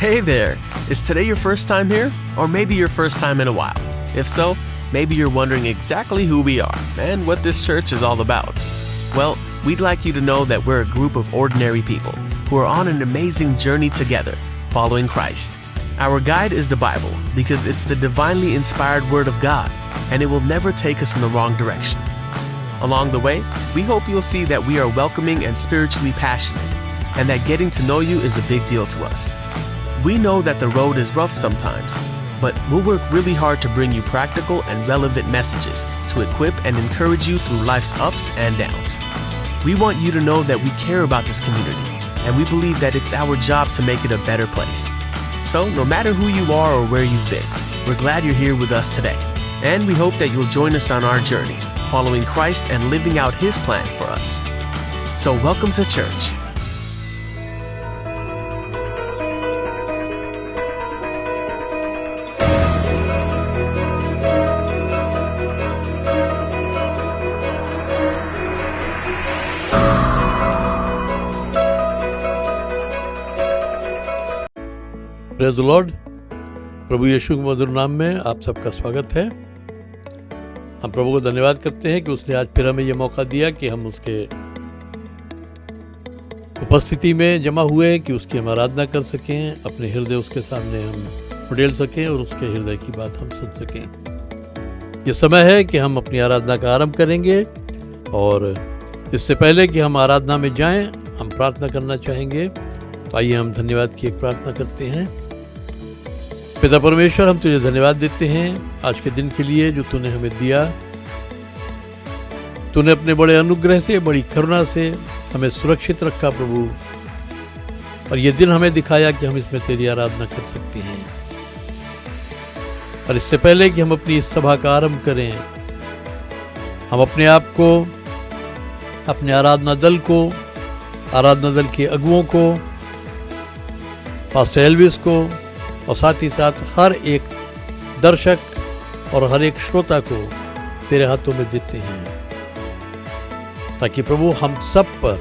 Hey there! Is today your first time here? Or maybe your first time in a while? If so, maybe you're wondering exactly who we are and what this church is all about. Well, we'd like you to know that we're a group of ordinary people who are on an amazing journey together, following Christ. Our guide is the Bible because it's the divinely inspired Word of God, and it will never take us in the wrong direction. Along the way, we hope you'll see that we are welcoming and spiritually passionate, and that getting to know you is a big deal to us. We know that the road is rough sometimes, but we'll work really hard to bring you practical and relevant messages to equip and encourage you through life's ups and downs. We want you to know that we care about this community, and we believe that it's our job to make it a better place. So, no matter who you are or where you've been, we're glad you're here with us today, and we hope that you'll join us on our journey, following Christ and living out His plan for us. So, welcome to church. Praise the lord. प्रभु यीशु के मधुर नाम में आप सबका स्वागत है। हम प्रभु को धन्यवाद करते हैं कि उसने आज फिर हमें यह मौका दिया कि हम उसके उपस्थिति में जमा हुए, कि उसकी हम आराधना कर सकें, अपने हृदय उसके सामने हम उड़ेल सकें और उसके हृदय की बात हम सुन सकें। ये समय है कि हम अपनी आराधना का आरंभ करेंगे, और इससे पहले कि हम आराधना में जाएं, हम प्रार्थना करना चाहेंगे। तो आइए हम धन्यवाद की एक प्रार्थना करते हैं। पिता परमेश्वर, हम तुझे धन्यवाद देते हैं आज के दिन के लिए जो तूने हमें दिया। तूने अपने बड़े अनुग्रह से, बड़ी करुणा से हमें सुरक्षित रखा प्रभु, और ये दिन हमें दिखाया कि हम इसमें तेरी आराधना कर सकते हैं। और इससे पहले कि हम अपनी इस सभा का आरंभ करें, हम अपने आप को, अपने आराधना दल को, आराधना दल के अगुओं को, पास्टर एल्विस को, और साथ ही साथ हर एक दर्शक और हर एक श्रोता को तेरे हाथों में देते हैं, ताकि प्रभु हम सब पर,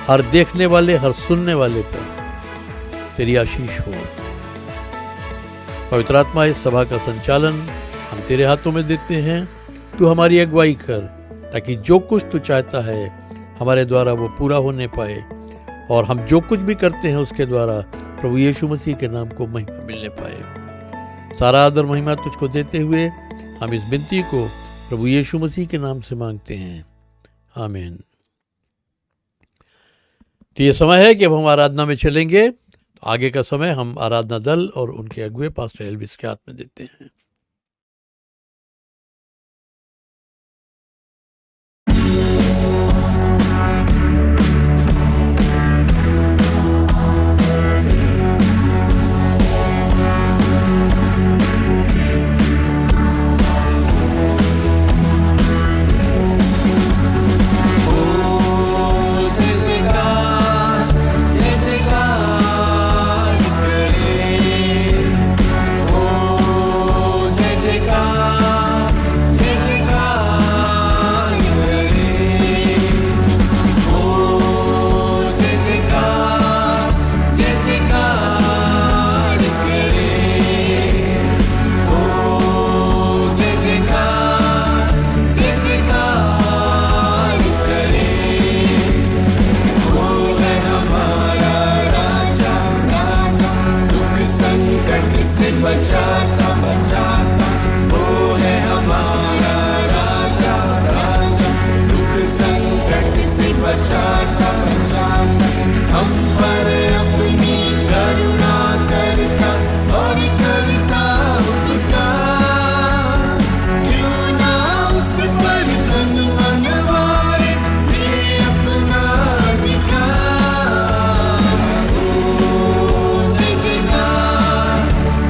हर देखने वाले, हर सुनने वाले पर तेरी आशीष हो। पवित्र आत्मा, इस सभा का संचालन हम तेरे हाथों में देते हैं। तू हमारी अगुवाई कर, ताकि जो कुछ तू चाहता है हमारे द्वारा वो पूरा होने पाए, और हम जो कुछ भी करते हैं उसके द्वारा प्रभु यीशु मसीह के नाम को महिमा मिलने पाए। सारा आदर महिमा तुझको देते हुए हम इस विनती को प्रभु यीशु मसीह के नाम से मांगते हैं, आमीन। तो ये समय है कि अब हम आराधना में चलेंगे। तो आगे का समय हम आराधना दल और उनके अगुए पास्टर एल्विस के हाथ में देते हैं।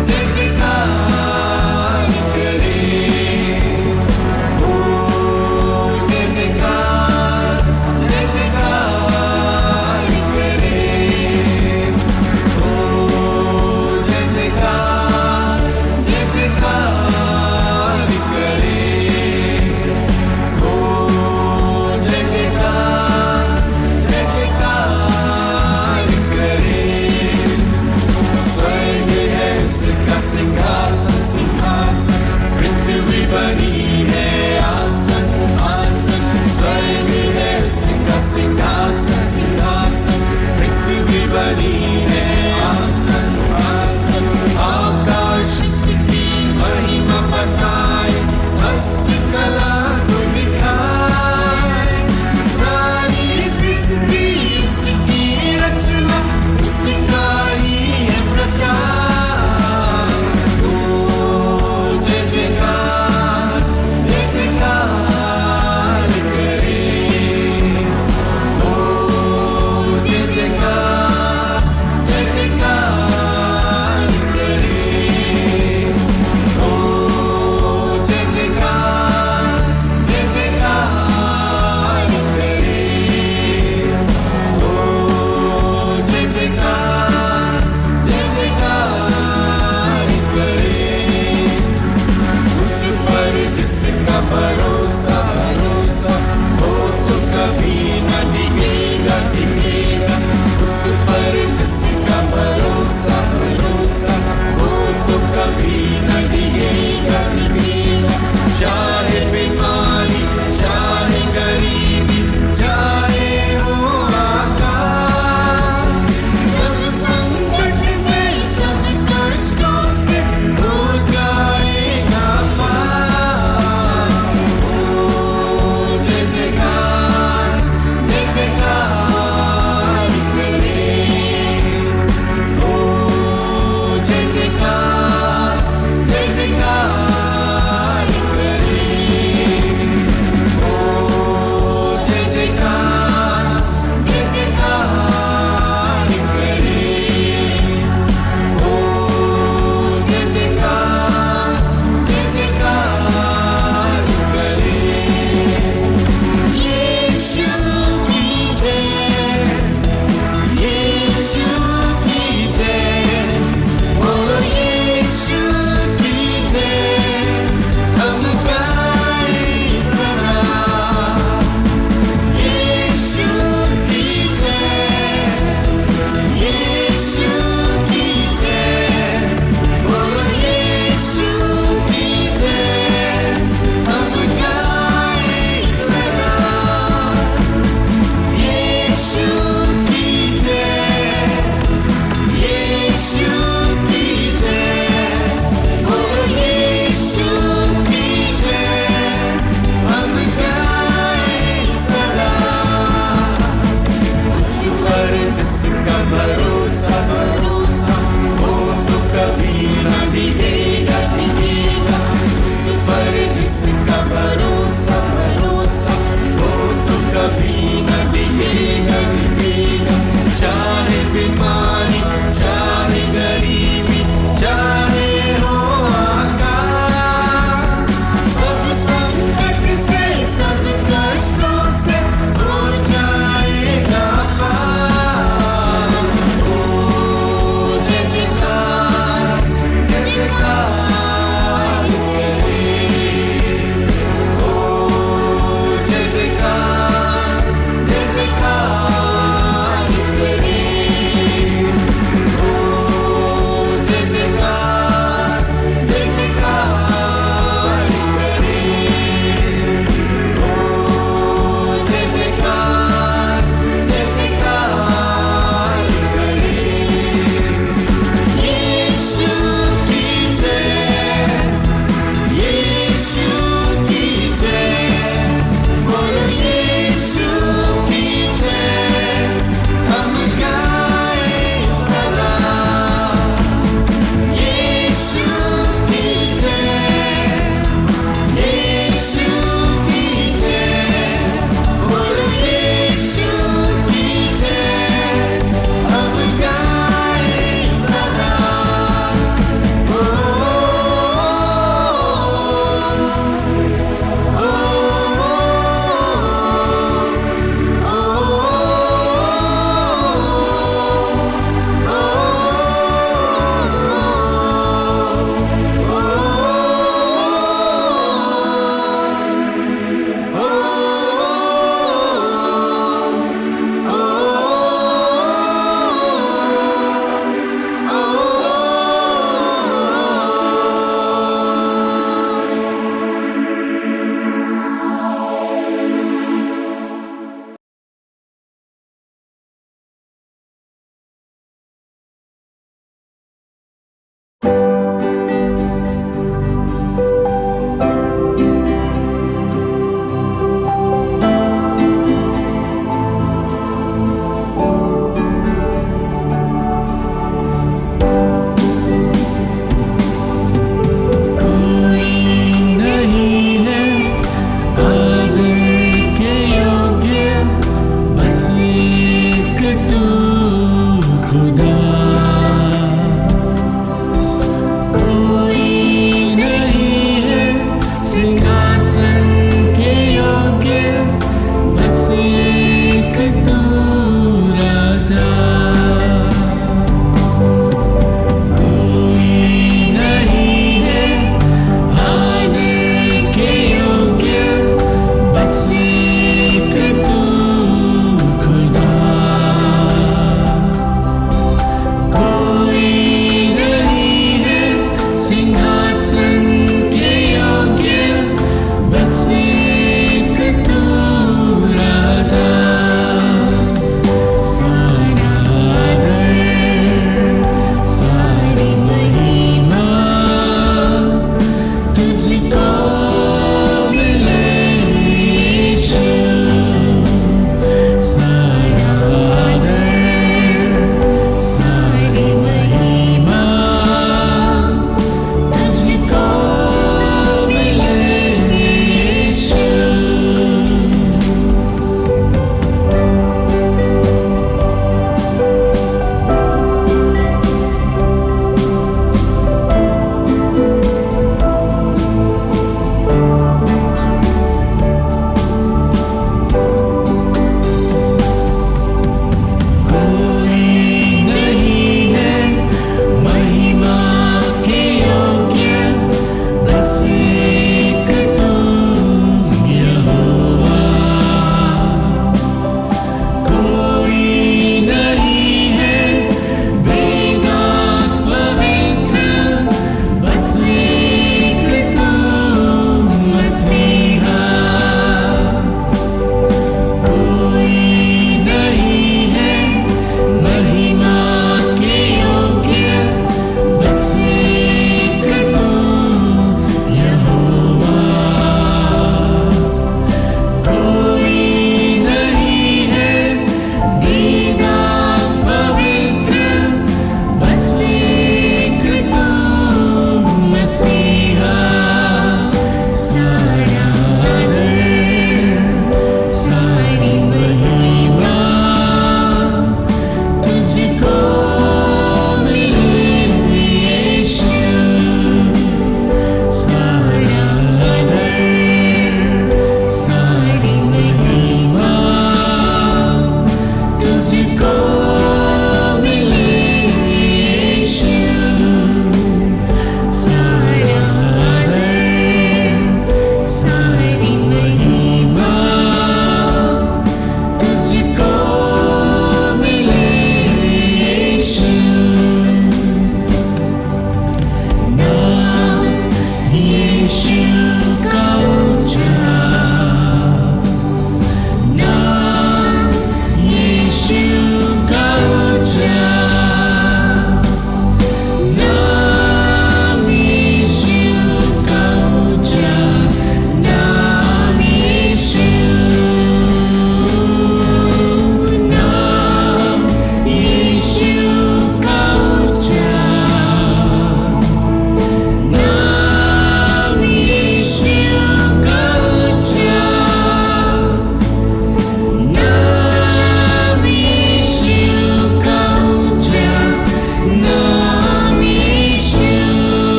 जय जयकार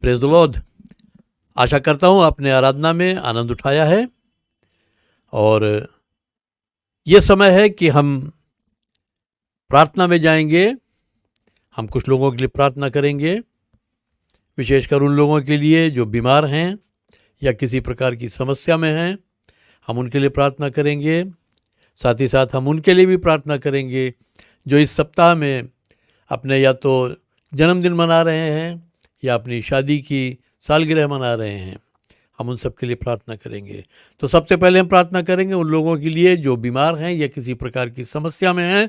प्रेज द लॉर्ड। आशा करता हूँ आपने आराधना में आनंद उठाया है और ये समय है कि हम प्रार्थना में जाएंगे। हम कुछ लोगों के लिए प्रार्थना करेंगे, विशेषकर उन लोगों के लिए जो बीमार हैं या किसी प्रकार की समस्या में हैं, हम उनके लिए प्रार्थना करेंगे। साथ ही साथ हम उनके लिए भी प्रार्थना करेंगे जो इस सप्ताह में अपने या तो जन्मदिन मना रहे हैं या अपनी शादी की सालगिरह मना रहे हैं। हम उन सब के लिए प्रार्थना करेंगे। तो सबसे पहले हम प्रार्थना करेंगे उन लोगों के लिए जो बीमार हैं या किसी प्रकार की समस्या में हैं।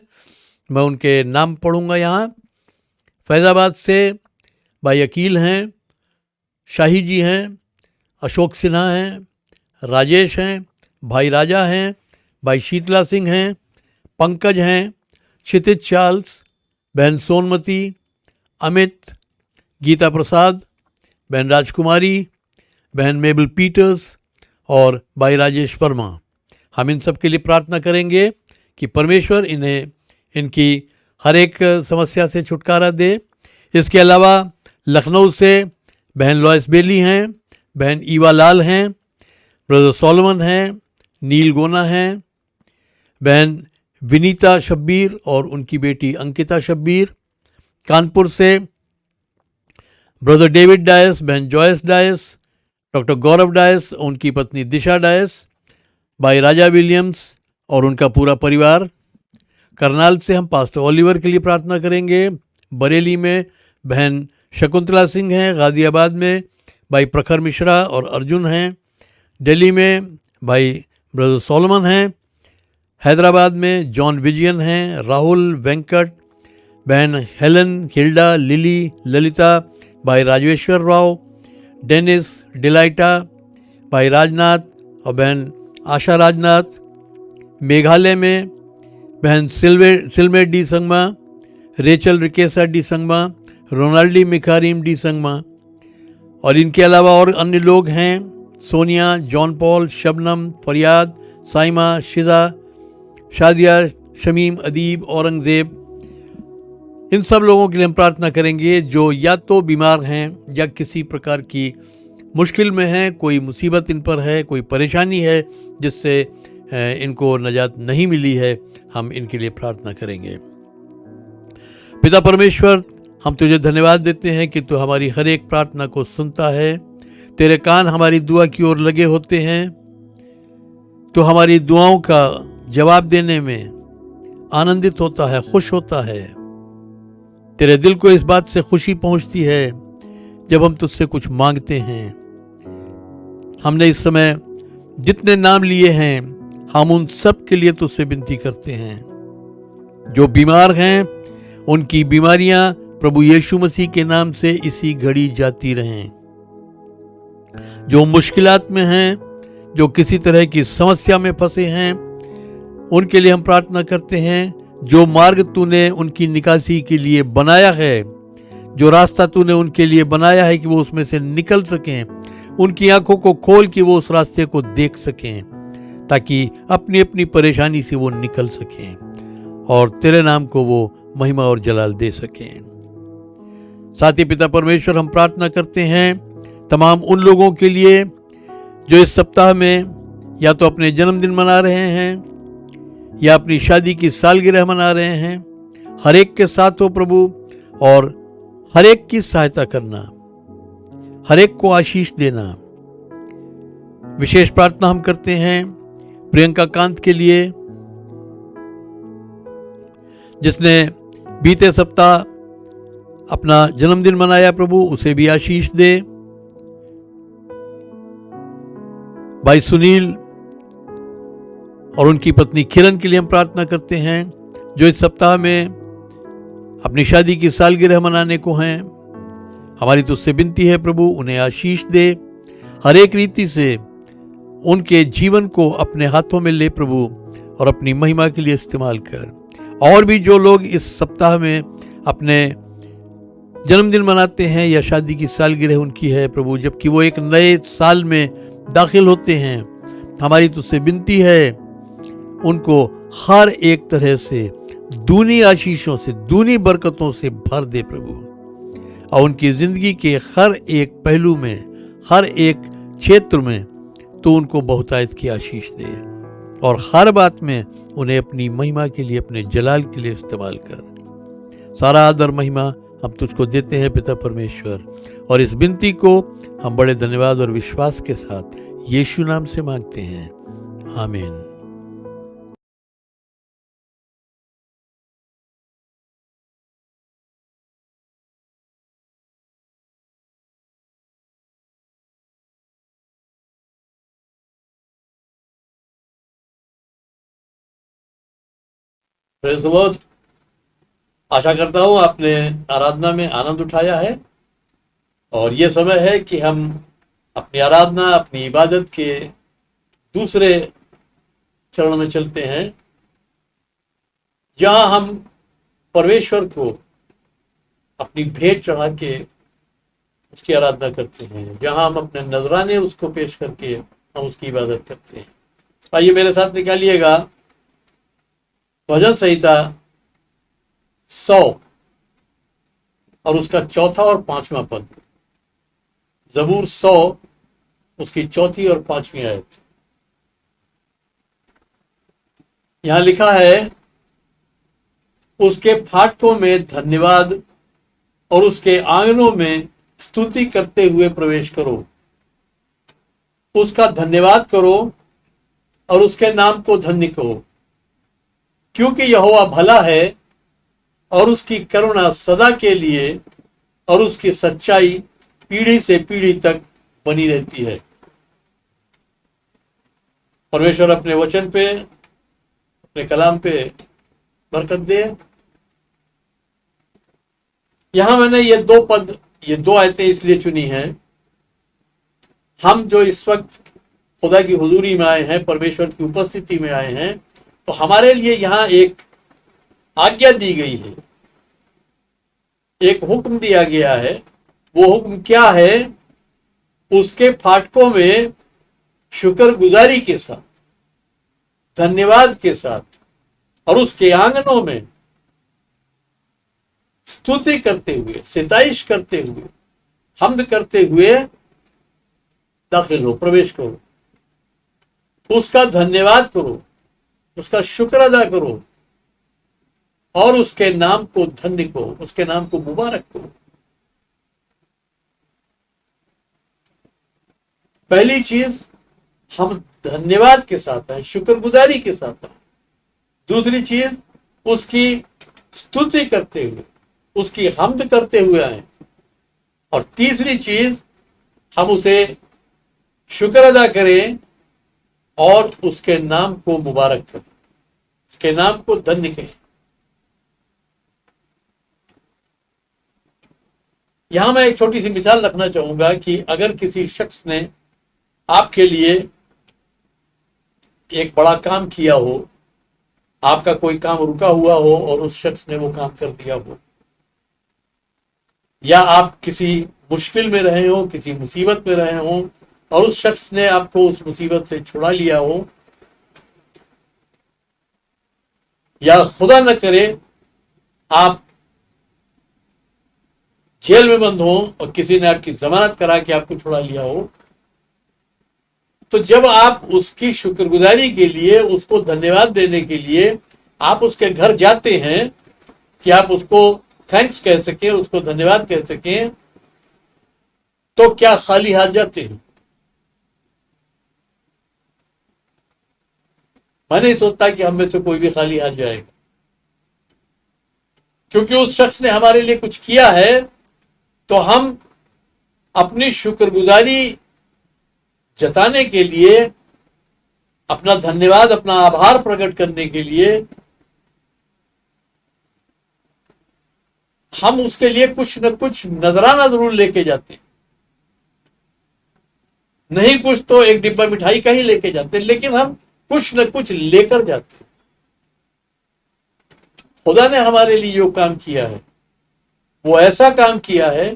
मैं उनके नाम पढ़ूंगा यहाँ। फैज़ाबाद से भाई अकील हैं, शाही जी हैं, अशोक सिन्हा हैं, राजेश हैं, भाई राजा हैं, भाई शीतला सिंह हैं, पंकज हैं, क्षितिज चार्ल्स, बहन सोनमती, अमित, गीता प्रसाद, बहन राजकुमारी, बहन मेबल पीटर्स और भाई राजेश वर्मा। हम इन सब के लिए प्रार्थना करेंगे कि परमेश्वर इन्हें इनकी हर एक समस्या से छुटकारा दे। इसके अलावा लखनऊ से बहन लॉयस बेली हैं, बहन ईवा लाल हैं, ब्रदर सोलोमन हैं, नील गोना हैं, बहन विनीता शब्बीर और उनकी बेटी अंकिता शब्बीर। कानपुर से ब्रदर डेविड डायस, बहन जॉयस डायस, डॉक्टर गौरव डायस, उनकी पत्नी दिशा डायस, भाई राजा विलियम्स और उनका पूरा परिवार। करनाल से हम पास्टर ओलिवर के लिए प्रार्थना करेंगे। बरेली में बहन शकुंतला सिंह हैं, गाज़ियाबाद में भाई प्रखर मिश्रा और अर्जुन हैं, दिल्ली में भाई ब्रदर सोलोमन हैं, हैदराबाद में जॉन विजयन हैं, राहुल, वेंकट, बहन हेलन, हिल्डा, लिली, ललिता, भाई राजेश्वर राव, डेनिस, डिलाइटा, भाई राजनाथ और बहन आशा राजनाथ। मेघालय में बहन Silme D Sangma, Rachel Rikesa D Sangma, Ronaldi Mikharim D Sangma और इनके अलावा और अन्य लोग हैं, सोनिया, जॉन पॉल, शबनम, फरियाद, साइमा, शिजा, शादिया, शमीम, अदीब, औरंगज़ेब। इन सब लोगों के लिए हम प्रार्थना करेंगे जो या तो बीमार हैं या किसी प्रकार की मुश्किल में हैं, कोई मुसीबत इन पर है, कोई परेशानी है जिससे इनको नजात नहीं मिली है। हम इनके लिए प्रार्थना करेंगे। पिता परमेश्वर, हम तुझे धन्यवाद देते हैं कि तू हमारी हर एक प्रार्थना को सुनता है। तेरे कान हमारी दुआ की ओर लगे होते हैं। तो हमारी दुआओं का जवाब देने में आनंदित होता है, खुश होता है। तेरे दिल को इस बात से खुशी पहुंचती है जब हम तुझसे कुछ मांगते हैं। हमने इस समय जितने नाम लिए हैं, हम उन सब के लिए तुझसे विनती करते हैं। जो बीमार हैं उनकी बीमारियां प्रभु यीशु मसीह के नाम से इसी घड़ी जाती रहें। जो मुश्किलात में हैं, जो किसी तरह की समस्या में फंसे हैं, उनके लिए हम प्रार्थना करते हैं। जो मार्ग तूने उनकी निकासी के लिए बनाया है, जो रास्ता तूने उनके लिए बनाया है कि वो उसमें से निकल सकें, उनकी आंखों को खोल के वो उस रास्ते को देख सकें ताकि अपनी अपनी परेशानी से वो निकल सकें और तेरे नाम को वो महिमा और जलाल दे सकें। साथ ही पिता परमेश्वर, हम प्रार्थना करते हैं तमाम उन लोगों के लिए जो इस सप्ताह में या तो अपने जन्मदिन मना रहे हैं या अपनी शादी की सालगिरह मना रहे हैं। हर एक के साथ हो प्रभु और हर एक की सहायता करना, हर एक को आशीष देना। विशेष प्रार्थना हम करते हैं प्रियंका कांत के लिए, जिसने बीते सप्ताह अपना जन्मदिन मनाया। प्रभु उसे भी आशीष दे। भाई सुनील और उनकी पत्नी किरण के लिए हम प्रार्थना करते हैं जो इस सप्ताह में अपनी शादी की सालगिरह मनाने को हैं। हमारी तुझसे विनती है प्रभु, उन्हें आशीष दे। हर एक रीति से उनके जीवन को अपने हाथों में ले प्रभु और अपनी महिमा के लिए इस्तेमाल कर। और भी जो लोग इस सप्ताह में अपने जन्मदिन मनाते हैं या शादी की सालगिरह उनकी है प्रभु, जबकि वो एक नए साल में दाखिल होते हैं, हमारी तुझसे विनती है उनको हर एक तरह से दूनी आशीषों से, दूनी बरकतों से भर दे प्रभु। और उनकी ज़िंदगी के हर एक पहलू में, हर एक क्षेत्र में तो उनको बहुतायत की आशीष दे और हर बात में उन्हें अपनी महिमा के लिए, अपने जलाल के लिए इस्तेमाल कर। सारा आदर महिमा हम तुझको देते हैं पिता परमेश्वर, और इस विनती को हम बड़े धन्यवाद और विश्वास के साथ यीशु नाम से मांगते हैं, आमीन। Praise the Lord. आशा करता हूँ आपने आराधना में आनंद उठाया है, और ये समय है कि हम अपनी आराधना, अपनी इबादत के दूसरे चरण में चलते हैं, जहां हम परमेश्वर को अपनी भेंट चढ़ा के उसकी आराधना करते हैं, जहां हम अपने नजराने उसको पेश करके हम उसकी इबादत करते हैं। आइए मेरे साथ निकालिएगा भजन संहिता 100 और उसका 4था और 5वां पद। जबूर 100 उसकी 4थी और 5वीं आयत। यहां लिखा है, उसके फाटकों में धन्यवाद और उसके आंगनों में स्तुति करते हुए प्रवेश करो। उसका धन्यवाद करो और उसके नाम को धन्य कहो, क्योंकि यहोवा भला है और उसकी करुणा सदा के लिए और उसकी सच्चाई पीढ़ी से पीढ़ी तक बनी रहती है। परमेश्वर अपने वचन पे, अपने कलाम पे बरकत दे। यहां मैंने ये दो आयतें इसलिए चुनी हैं। हम जो इस वक्त खुदा की हुजूरी में आए हैं, परमेश्वर की उपस्थिति में आए हैं, तो हमारे लिए यहां एक आज्ञा दी गई है, एक हुक्म दिया गया है। वो हुक्म क्या है? उसके फाटकों में शुक्रगुजारी के साथ, धन्यवाद के साथ और उसके आंगनों में स्तुति करते हुए, सिताइश करते हुए, हम्द करते हुए दाखिल हो, प्रवेश करो। उसका धन्यवाद करो, उसका शुक्र अदा करो और उसके नाम को धन्य करो, उसके नाम को मुबारक करो। पहली चीज, हम धन्यवाद के साथ हैं, शुक्रगुजारी के साथ हैं। दूसरी चीज, उसकी स्तुति करते हुए, उसकी हम्द करते हुए आए। और तीसरी चीज, हम उसे शुक्र अदा करें और उसके नाम को मुबारक करें, उसके नाम को धन्य करें। यहां मैं एक छोटी सी मिसाल रखना चाहूंगा कि अगर किसी शख्स ने आपके लिए एक बड़ा काम किया हो, आपका कोई काम रुका हुआ हो और उस शख्स ने वो काम कर दिया हो, या आप किसी मुश्किल में रहे हो, किसी मुसीबत में रहे हो और उस शख्स ने आपको उस मुसीबत से छुड़ा लिया हो, या खुदा न करे आप जेल में बंद हो और किसी ने आपकी जमानत करा के आपको छुड़ा लिया हो, तो जब आप उसकी शुक्रगुजारी के लिए, उसको धन्यवाद देने के लिए आप उसके घर जाते हैं कि आप उसको थैंक्स कह सकें, उसको धन्यवाद कह सकें, तो क्या खाली हाथ जाते हैं? मैं नहीं सोचता कि हम में से कोई भी खाली हाथ जाएगा, क्योंकि उस शख्स ने हमारे लिए कुछ किया है, तो हम अपनी शुक्रगुजारी जताने के लिए, अपना धन्यवाद, अपना आभार प्रकट करने के लिए हम उसके लिए कुछ न कुछ नजराना जरूर लेके जाते हैं। नहीं कुछ तो एक डिब्बा मिठाई का ही लेके जाते हैं, लेकिन हम कुछ न कुछ लेकर जाते हैं। खुदा ने हमारे लिए जो काम किया है, वो ऐसा काम किया है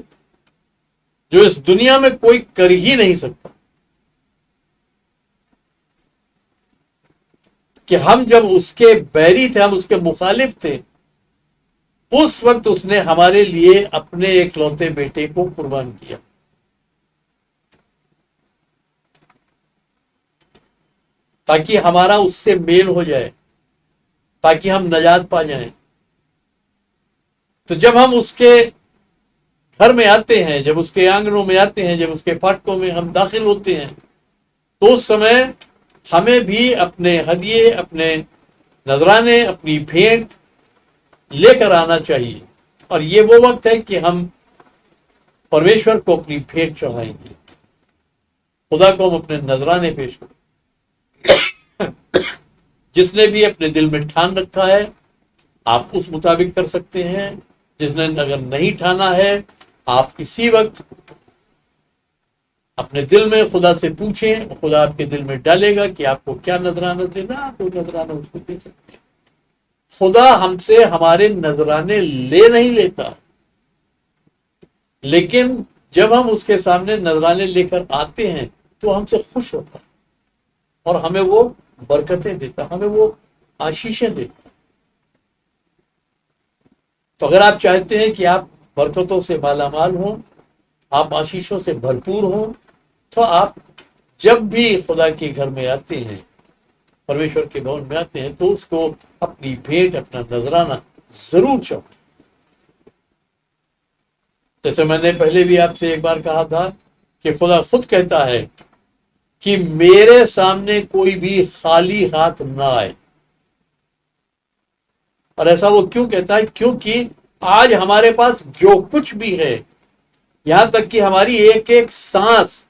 जो इस दुनिया में कोई कर ही नहीं सकता। कि हम जब उसके बैरी थे, हम उसके मुखालिफ थे, उस वक्त उसने हमारे लिए अपने एकलौते बेटे को कुर्बान किया। ताकि हमारा उससे मेल हो जाए, ताकि हम नजात पा जाएं। तो जब हम उसके घर में आते हैं, जब उसके आंगनों में आते हैं, जब उसके फाटकों में हम दाखिल होते हैं, तो उस समय हमें भी अपने हदिये, अपने नजराने, अपनी भेंट लेकर आना चाहिए। और ये वो वक्त है कि हम परमेश्वर को अपनी भेंट चढ़ाएंगे, खुदा को हम अपने नजराने पेश करें। जिसने भी अपने दिल में ठान रखा है, आप उस मुताबिक कर सकते हैं। जिसने अगर नहीं ठाना है, आप इसी वक्त अपने दिल में खुदा से पूछें, खुदा आपके दिल में डालेगा कि आपको क्या नजराना देना, आप वो नजराना उसको दे सकते हैं। खुदा हमसे हमारे नजराने ले नहीं लेता, लेकिन जब हम उसके सामने नजराने लेकर आते हैं तो हमसे खुश होता है और हमें वो बरकतें देता, हमें वो आशीषें देता। तो अगर आप चाहते हैं कि आप बरकतों से मालामाल हों, आप आशीषों से भरपूर हों, तो आप जब भी खुदा के घर में आते हैं, परमेश्वर के भवन में आते हैं, तो उसको अपनी भेंट, अपना नजराना जरूर चढ़ाएं। जैसे मैंने पहले भी आपसे एक बार कहा था कि खुदा खुद कहता है कि मेरे सामने कोई भी खाली हाथ ना आए। और ऐसा वो क्यों कहता है? क्योंकि आज हमारे पास जो कुछ भी है, यहां तक कि हमारी एक एक सांस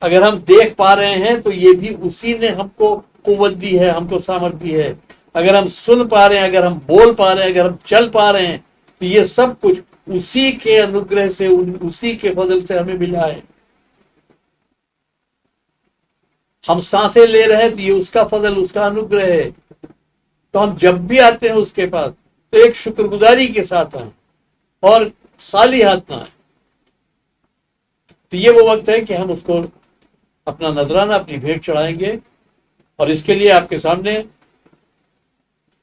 अगर हम देख पा रहे हैं, तो ये भी उसी ने हमको कुव्वत दी है, हमको सामर्थ्य दी है। अगर हम सुन पा रहे हैं, अगर हम बोल पा रहे हैं, अगर हम चल पा रहे हैं, तो ये सब कुछ उसी के अनुग्रह से, उसी के फजल से हमें मिला है। हम सांसें ले रहे हैं तो ये उसका फजल, उसका अनुग्रह है। तो हम जब भी आते हैं उसके पास, तो एक शुक्रगुजारी के साथ आए और खाली हाथ ना आए। तो ये वो वक्त है कि हम उसको अपना नजराना, अपनी भेंट चढ़ाएंगे। और इसके लिए आपके सामने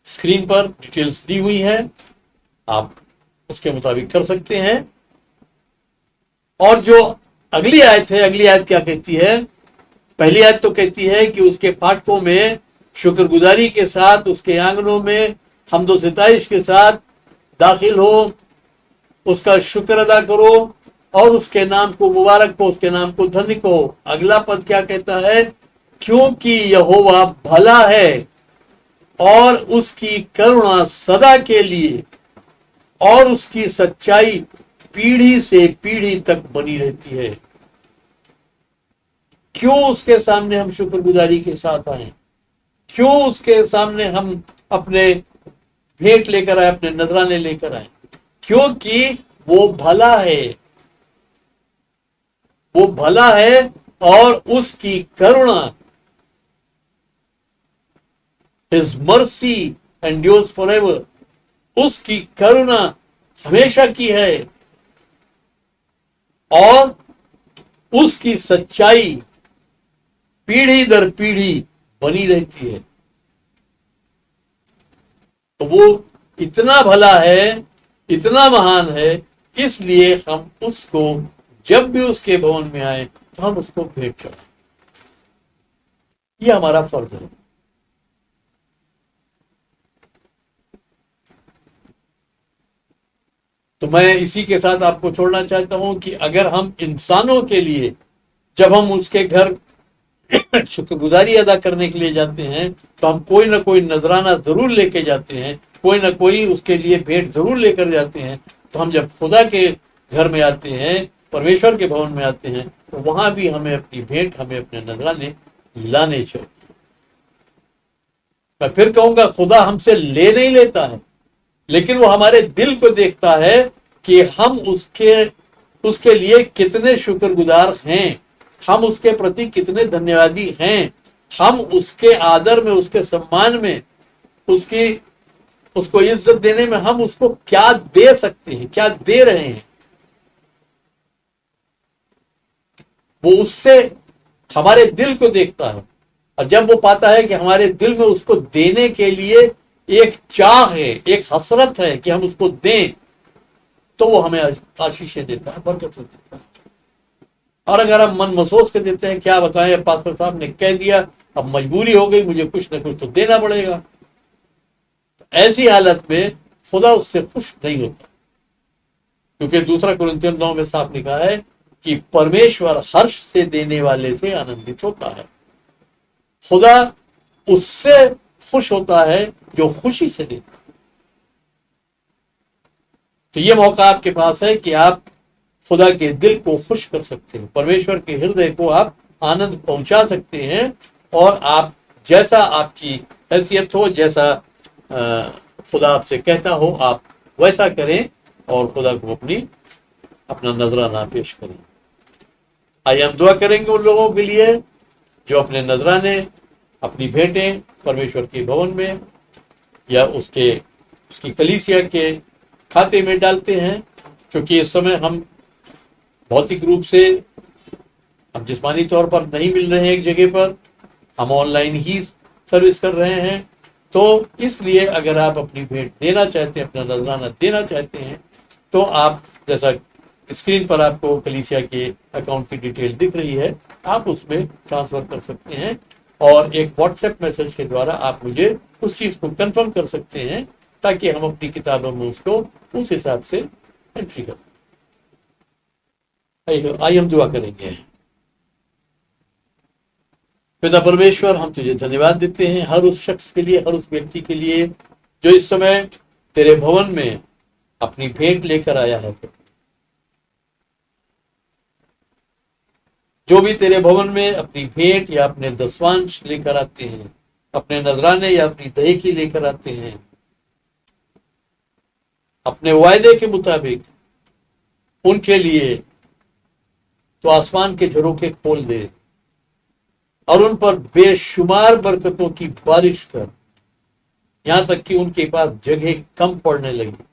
स्क्रीन पर डिटेल्स दी हुई हैं, आप उसके मुताबिक कर सकते हैं। और जो अगली आयत है, अगली आयत क्या कहती है? पहली आयत तो कहती है कि उसके फाटकों में शुक्रगुजारी के साथ, उसके आंगनों में हम्दो सिताइश के साथ दाखिल हो, उसका शुक्र अदा करो और उसके नाम को मुबारक हो, उसके नाम को धन्य कहो। अगला पद क्या कहता है? क्योंकि यहोवा भला है और उसकी करुणा सदा के लिए और उसकी सच्चाई पीढ़ी से पीढ़ी तक बनी रहती है। क्यों उसके सामने हम शुक्रगुजारी के साथ आए? क्यों उसके सामने हम अपने भेंट लेकर आए, अपने नजराने लेकर आए? क्योंकि वो भला है, वो भला है और उसकी करुणा, His mercy endures forever, उसकी करुणा हमेशा की है और उसकी सच्चाई पीढ़ी दर पीढ़ी बनी रहती है। तो वो इतना भला है, इतना महान है, इसलिए हम उसको जब भी उसके भवन में आए तो हम उसको भेंट चढ़ाएं। ये हमारा फर्ज है। तो मैं इसी के साथ आपको छोड़ना चाहता हूं कि अगर हम इंसानों के लिए, जब हम उसके घर शुक्रगुजारी अदा करने के लिए जाते हैं, तो हम कोई ना कोई नजराना जरूर लेके जाते हैं, कोई ना कोई उसके लिए भेंट जरूर लेकर जाते हैं। तो हम जब खुदा के घर में आते हैं, परमेश्वर के भवन में आते हैं, तो वहां भी हमें अपनी भेंट, हमें अपने नजराने लाने चाहिए। मैं फिर कहूंगा, खुदा हमसे ले नहीं लेता है, लेकिन वो हमारे दिल को देखता है कि हम उसके लिए कितने शुक्रगुजार हैं, हम उसके प्रति कितने धन्यवादी हैं, हम उसके आदर में, उसके सम्मान में, उसको इज्जत देने में हम उसको क्या दे सकते हैं, क्या दे रहे हैं। वो उससे हमारे दिल को देखता है, और जब वो पाता है कि हमारे दिल में उसको देने के लिए एक चाह है, एक हसरत है कि हम उसको दें, तो वो हमें आशीषें देता है, बरकतें देता है। और अगर हम मन महसूस कर देते हैं, क्या बताएं, पास्टर साहब ने कह दिया, अब मजबूरी हो गई, मुझे कुछ ना कुछ तो देना पड़ेगा, तो ऐसी हालत में खुदा उससे खुश नहीं होता, क्योंकि दूसरा कुरिन्थियों 9 में साफ लिखा है कि परमेश्वर हर्ष से देने वाले से आनंदित होता है। खुदा उससे खुश होता है जो खुशी से देता है। तो ये मौका आपके पास है कि आप खुदा के दिल को खुश कर सकते हैं, परमेश्वर के हृदय को आप आनंद पहुंचा सकते हैं, और आप जैसा आपकी हैसियत हो, जैसा खुदा आपसे कहता हो, आप वैसा करें और खुदा को अपना नजराना पेश करें। आइए हम दुआ करेंगे उन लोगों के लिए जो अपने नजराने, अपनी भेंटें परमेश्वर के भवन में या उसकी कलीसिया के खाते में डालते हैं, क्योंकि इस समय हम भौतिक रूप से, हम जिस्मानी तौर पर नहीं मिल रहे हैं एक जगह पर, हम ऑनलाइन ही सर्विस कर रहे हैं। तो इसलिए अगर आप अपनी भेंट देना चाहते हैं, अपना नजराना देना चाहते हैं, तो आप, जैसा स्क्रीन पर आपको कलीसिया के अकाउंट की डिटेल दिख रही है, आप उसमें ट्रांसफर कर सकते हैं, और एक व्हाट्सएप मैसेज के द्वारा आप मुझे उस चीज को कंफर्म कर सकते हैं, ताकि हम अपनी किताबों में उसको उस हिसाब से एंट्री करें। आइए हम दुआ करेंगे। पिता परमेश्वर, हम तुझे धन्यवाद देते हैं हर उस शख्स के लिए, हर उस व्यक्ति के लिए जो इस समय तेरे भवन में अपनी भेंट लेकर आया है। जो भी तेरे भवन में अपनी भेंट या अपने दसवांश लेकर आते हैं, अपने नजराने या अपनी दहेकी लेकर आते हैं, अपने वायदे के मुताबिक, उनके लिए तो आसमान के झरोखे खोल दे और उन पर बेशुमार बरकतों की बारिश कर, यहां तक कि उनके पास जगह कम पड़ने लगी।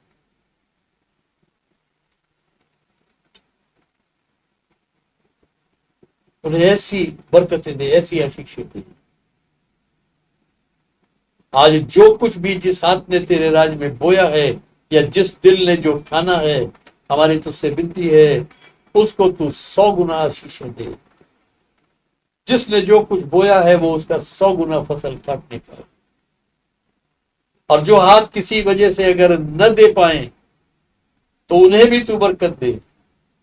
उन्हें ऐसी बरकतें दे, ऐसी आशीषें दे। आज जो कुछ भी जिस हाथ ने तेरे राज में बोया है, या जिस दिल ने जो ठाना है, हमारी तुझसे विनती है, उसको तू 100 गुना आशीषें दे। जिसने जो कुछ बोया है वो उसका 100 गुना फसल काटने का। और जो हाथ किसी वजह से अगर न दे पाए, तो उन्हें भी तू बरकत दे,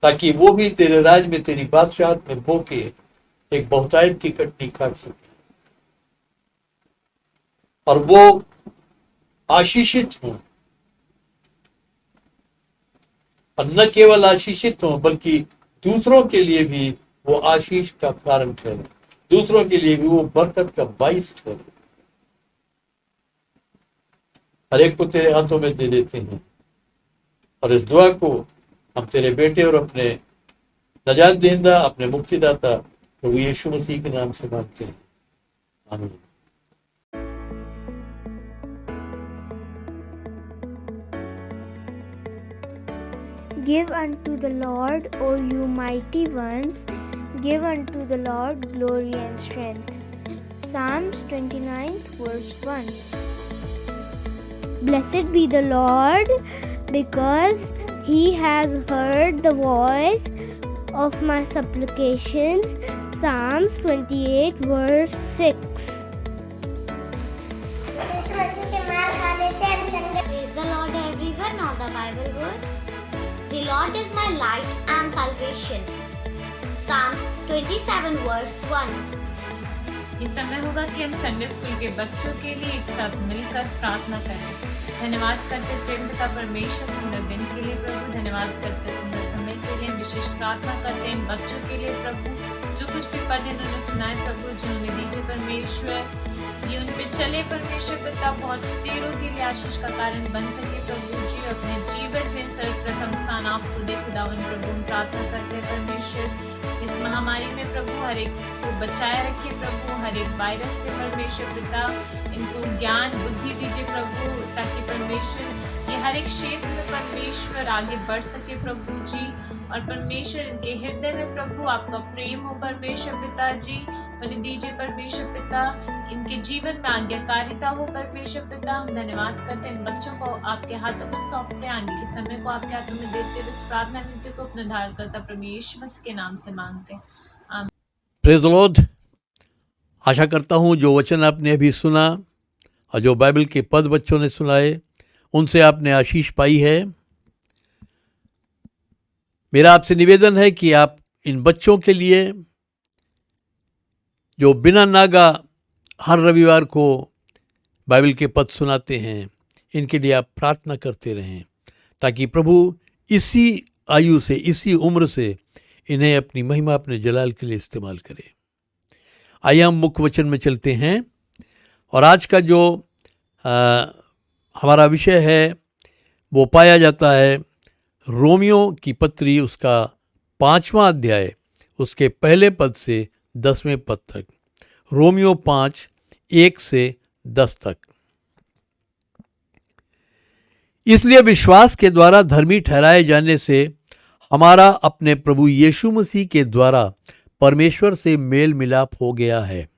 ताकि वो भी तेरे राज में, तेरी बादशाहत में बो के एक बहुतायत की कटनी काट सके, और वो आशीषित हो। और न केवल आशीषित हो, बल्कि दूसरों के लिए भी वो आशीष का कारण ठहरे, दूसरों के लिए भी वो बरकत का बाइस ठहरे। हर एक को तेरे हाथों में दे देते हैं, और इस दुआ को हम तेरे बेटे और अपने नजात देंदा, अपने मुक्तिदाता प्रभु यीशु मसीह के नाम से मांगते हैं, आमीन। Give unto the Lord, O you mighty ones, give unto the Lord glory and strength. Psalms 29th verse 1. Blessed be the Lord, because he has heard the voice of my supplications. Psalms 28 verse 6. Praise the Lord everyone. Now the Bible verse. The Lord is my light and salvation. Psalms 27 verse 1. ये समय होगा कि हम Sunday school के बच्चों के लिए एक साथ मिलकर प्रार्थना करें। धन्यवाद करते प्रेम पिता परमेश्वर सुंदर दिन के लिए प्रभु, धन्यवाद करते सुंदर समय के लिए। विशेष प्रार्थना करते हैं बच्चों के लिए प्रभु, जो कुछ भी पद इन्होंने सुनाए प्रभु, जिन्होंने दीजिए परमेश्वर, ये उन पे चले परमेश्वर पिता, बहुत देरों के लिए आशीष का कारण बन सके प्रभु जी। अपने जीवन में सर्वप्रथम स्थान आपको दे खुदावन प्रभु, हम प्रार्थना करते हैं परमेश्वर, इस महामारी में प्रभु हर एक को बचाए रखिए प्रभु, हर एक वायरस से परमेश्वर पिता, इनको ज्ञान बुद्धि दीजिए प्रभु, ताकि परमेश्वर ये इनके हर एक क्षेत्र में परमेश्वर आगे बढ़ सके प्रभु जी, और परमेश्वर इनके हृदय में प्रभु आपका प्रेम हो परमेश्वर पिता जी। बने दीजिए परमेश्वर पिता, इनके जीवन में आज्ञाकारिता हो परमेश्वर पिता। हम धन्यवाद करते हैं, इन बच्चों को आपके हाथों में सौंपते हैं, आगे के समय को आपके हाथों में देते हुए इस प्रार्थना विनती को अपने उद्धारकर्ता परमेश्वर मसीह के नाम से मांगते हैं। Praise the Lord. आशा करता हूँ जो वचन आपने अभी सुना और जो बाइबल के पद बच्चों ने सुनाए उनसे आपने आशीष पाई है। मेरा आपसे निवेदन है कि आप इन बच्चों के लिए जो बिना नागा हर रविवार को बाइबल के पद सुनाते हैं, इनके लिए आप प्रार्थना करते रहें ताकि प्रभु इसी आयु से, इसी उम्र से इन्हें अपनी महिमा, अपने जलाल के लिए इस्तेमाल करे। आइए हम मुख्य वचन में चलते हैं और आज का जो हमारा विषय है वो पाया जाता है रोमियो की पत्री, उसका 5वां अध्याय, उसके पहले पद से 10वें पद तक। रोमियो 5, 1 से 10 तक। इसलिए विश्वास के द्वारा धर्मी ठहराए जाने से हमारा अपने प्रभु यीशु मसीह के द्वारा परमेश्वर से मेल मिलाप हो गया है।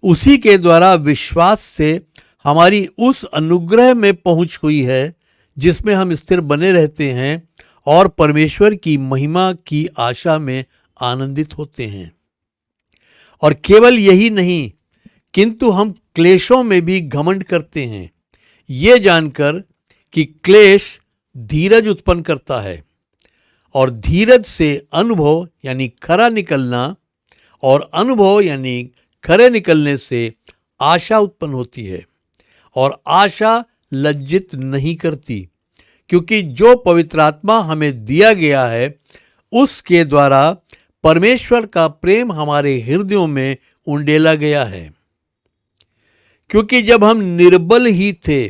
उसी के द्वारा विश्वास से हमारी उस अनुग्रह में पहुंच हुई है जिसमें हम स्थिर बने रहते हैं और परमेश्वर की महिमा की आशा में आनंदित होते हैं। और केवल यही नहीं, किंतु हम क्लेशों में भी घमंड करते हैं, ये जानकर कि क्लेश धीरज उत्पन्न करता है, और धीरज से अनुभव यानी खरा निकलना, और अनुभव यानी खरे निकलने से आशा उत्पन्न होती है। और आशा लज्जित नहीं करती, क्योंकि जो पवित्र आत्मा हमें दिया गया है उसके द्वारा परमेश्वर का प्रेम हमारे हृदयों में उंडेला गया है। क्योंकि जब हम निर्बल ही थे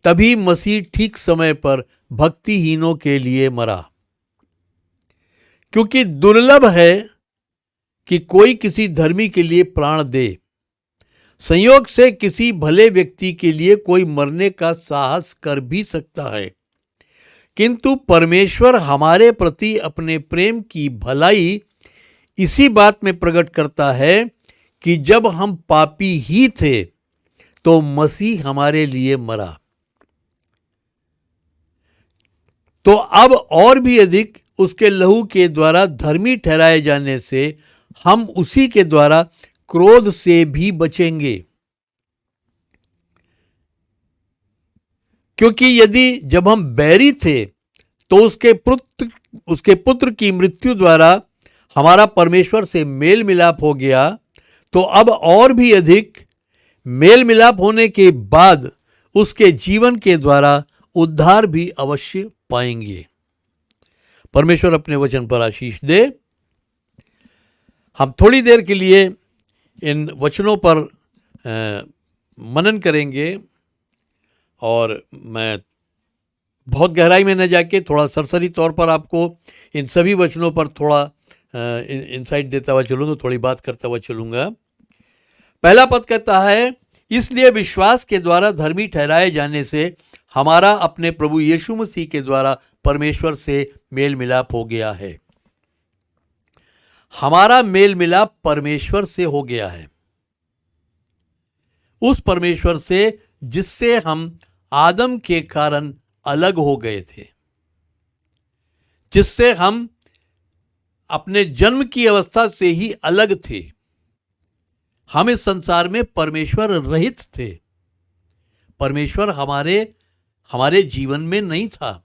तभी मसीह ठीक समय पर भक्तिहीनों के लिए मरा। क्योंकि दुर्लभ है कि कोई किसी धर्मी के लिए प्राण दे, संयोग से किसी भले व्यक्ति के लिए कोई मरने का साहस कर भी सकता है, किंतु परमेश्वर हमारे प्रति अपने प्रेम की भलाई इसी बात में प्रकट करता है कि जब हम पापी ही थे तो मसीह हमारे लिए मरा। तो अब और भी अधिक उसके लहू के द्वारा धर्मी ठहराए जाने से हम उसी के द्वारा क्रोध से भी बचेंगे। क्योंकि यदि जब हम बैरी थे तो उसके पुत्र की मृत्यु द्वारा हमारा परमेश्वर से मेल मिलाप हो गया, तो अब और भी अधिक मेल मिलाप होने के बाद उसके जीवन के द्वारा उद्धार भी अवश्य पाएंगे। परमेश्वर अपने वचन पर आशीष दे। हम थोड़ी देर के लिए इन वचनों पर मनन करेंगे और मैं बहुत गहराई में न जाके थोड़ा सरसरी तौर पर आपको इन सभी वचनों पर थोड़ा इंसाइट देता हुआ चलूँगा, थोड़ी बात करता हुआ चलूँगा। पहला पद कहता है, इसलिए विश्वास के द्वारा धर्मी ठहराए जाने से हमारा अपने प्रभु यीशु मसीह के द्वारा परमेश्वर से मेल मिलाप हो गया है। हमारा मेल मिलाप परमेश्वर से हो गया है, उस परमेश्वर से जिससे हम आदम के कारण अलग हो गए थे, जिससे हम अपने जन्म की अवस्था से ही अलग थे। हम इस संसार में परमेश्वर रहित थे, परमेश्वर हमारे जीवन में नहीं था।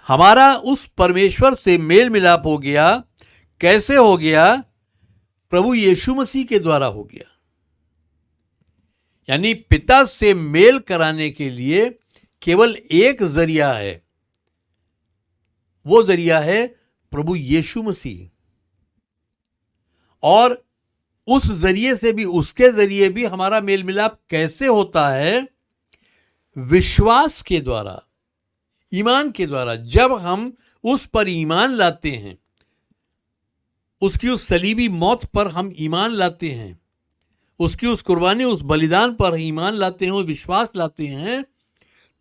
हमारा उस परमेश्वर से मेल मिलाप हो गया। कैसे हो गया? प्रभु यीशु मसीह के द्वारा हो गया। यानी पिता से मेल कराने के लिए केवल एक जरिया है, वो जरिया है प्रभु यीशु मसीह। और उस जरिए से भी, उसके जरिए भी हमारा मेल मिलाप कैसे होता है? विश्वास के द्वारा, ईमान के द्वारा। जब हम उस पर ईमान लाते हैं, उसकी उस सलीबी मौत पर हम ईमान लाते हैं, उसकी उस कुर्बानी, उस बलिदान पर ईमान लाते हैं और विश्वास लाते हैं,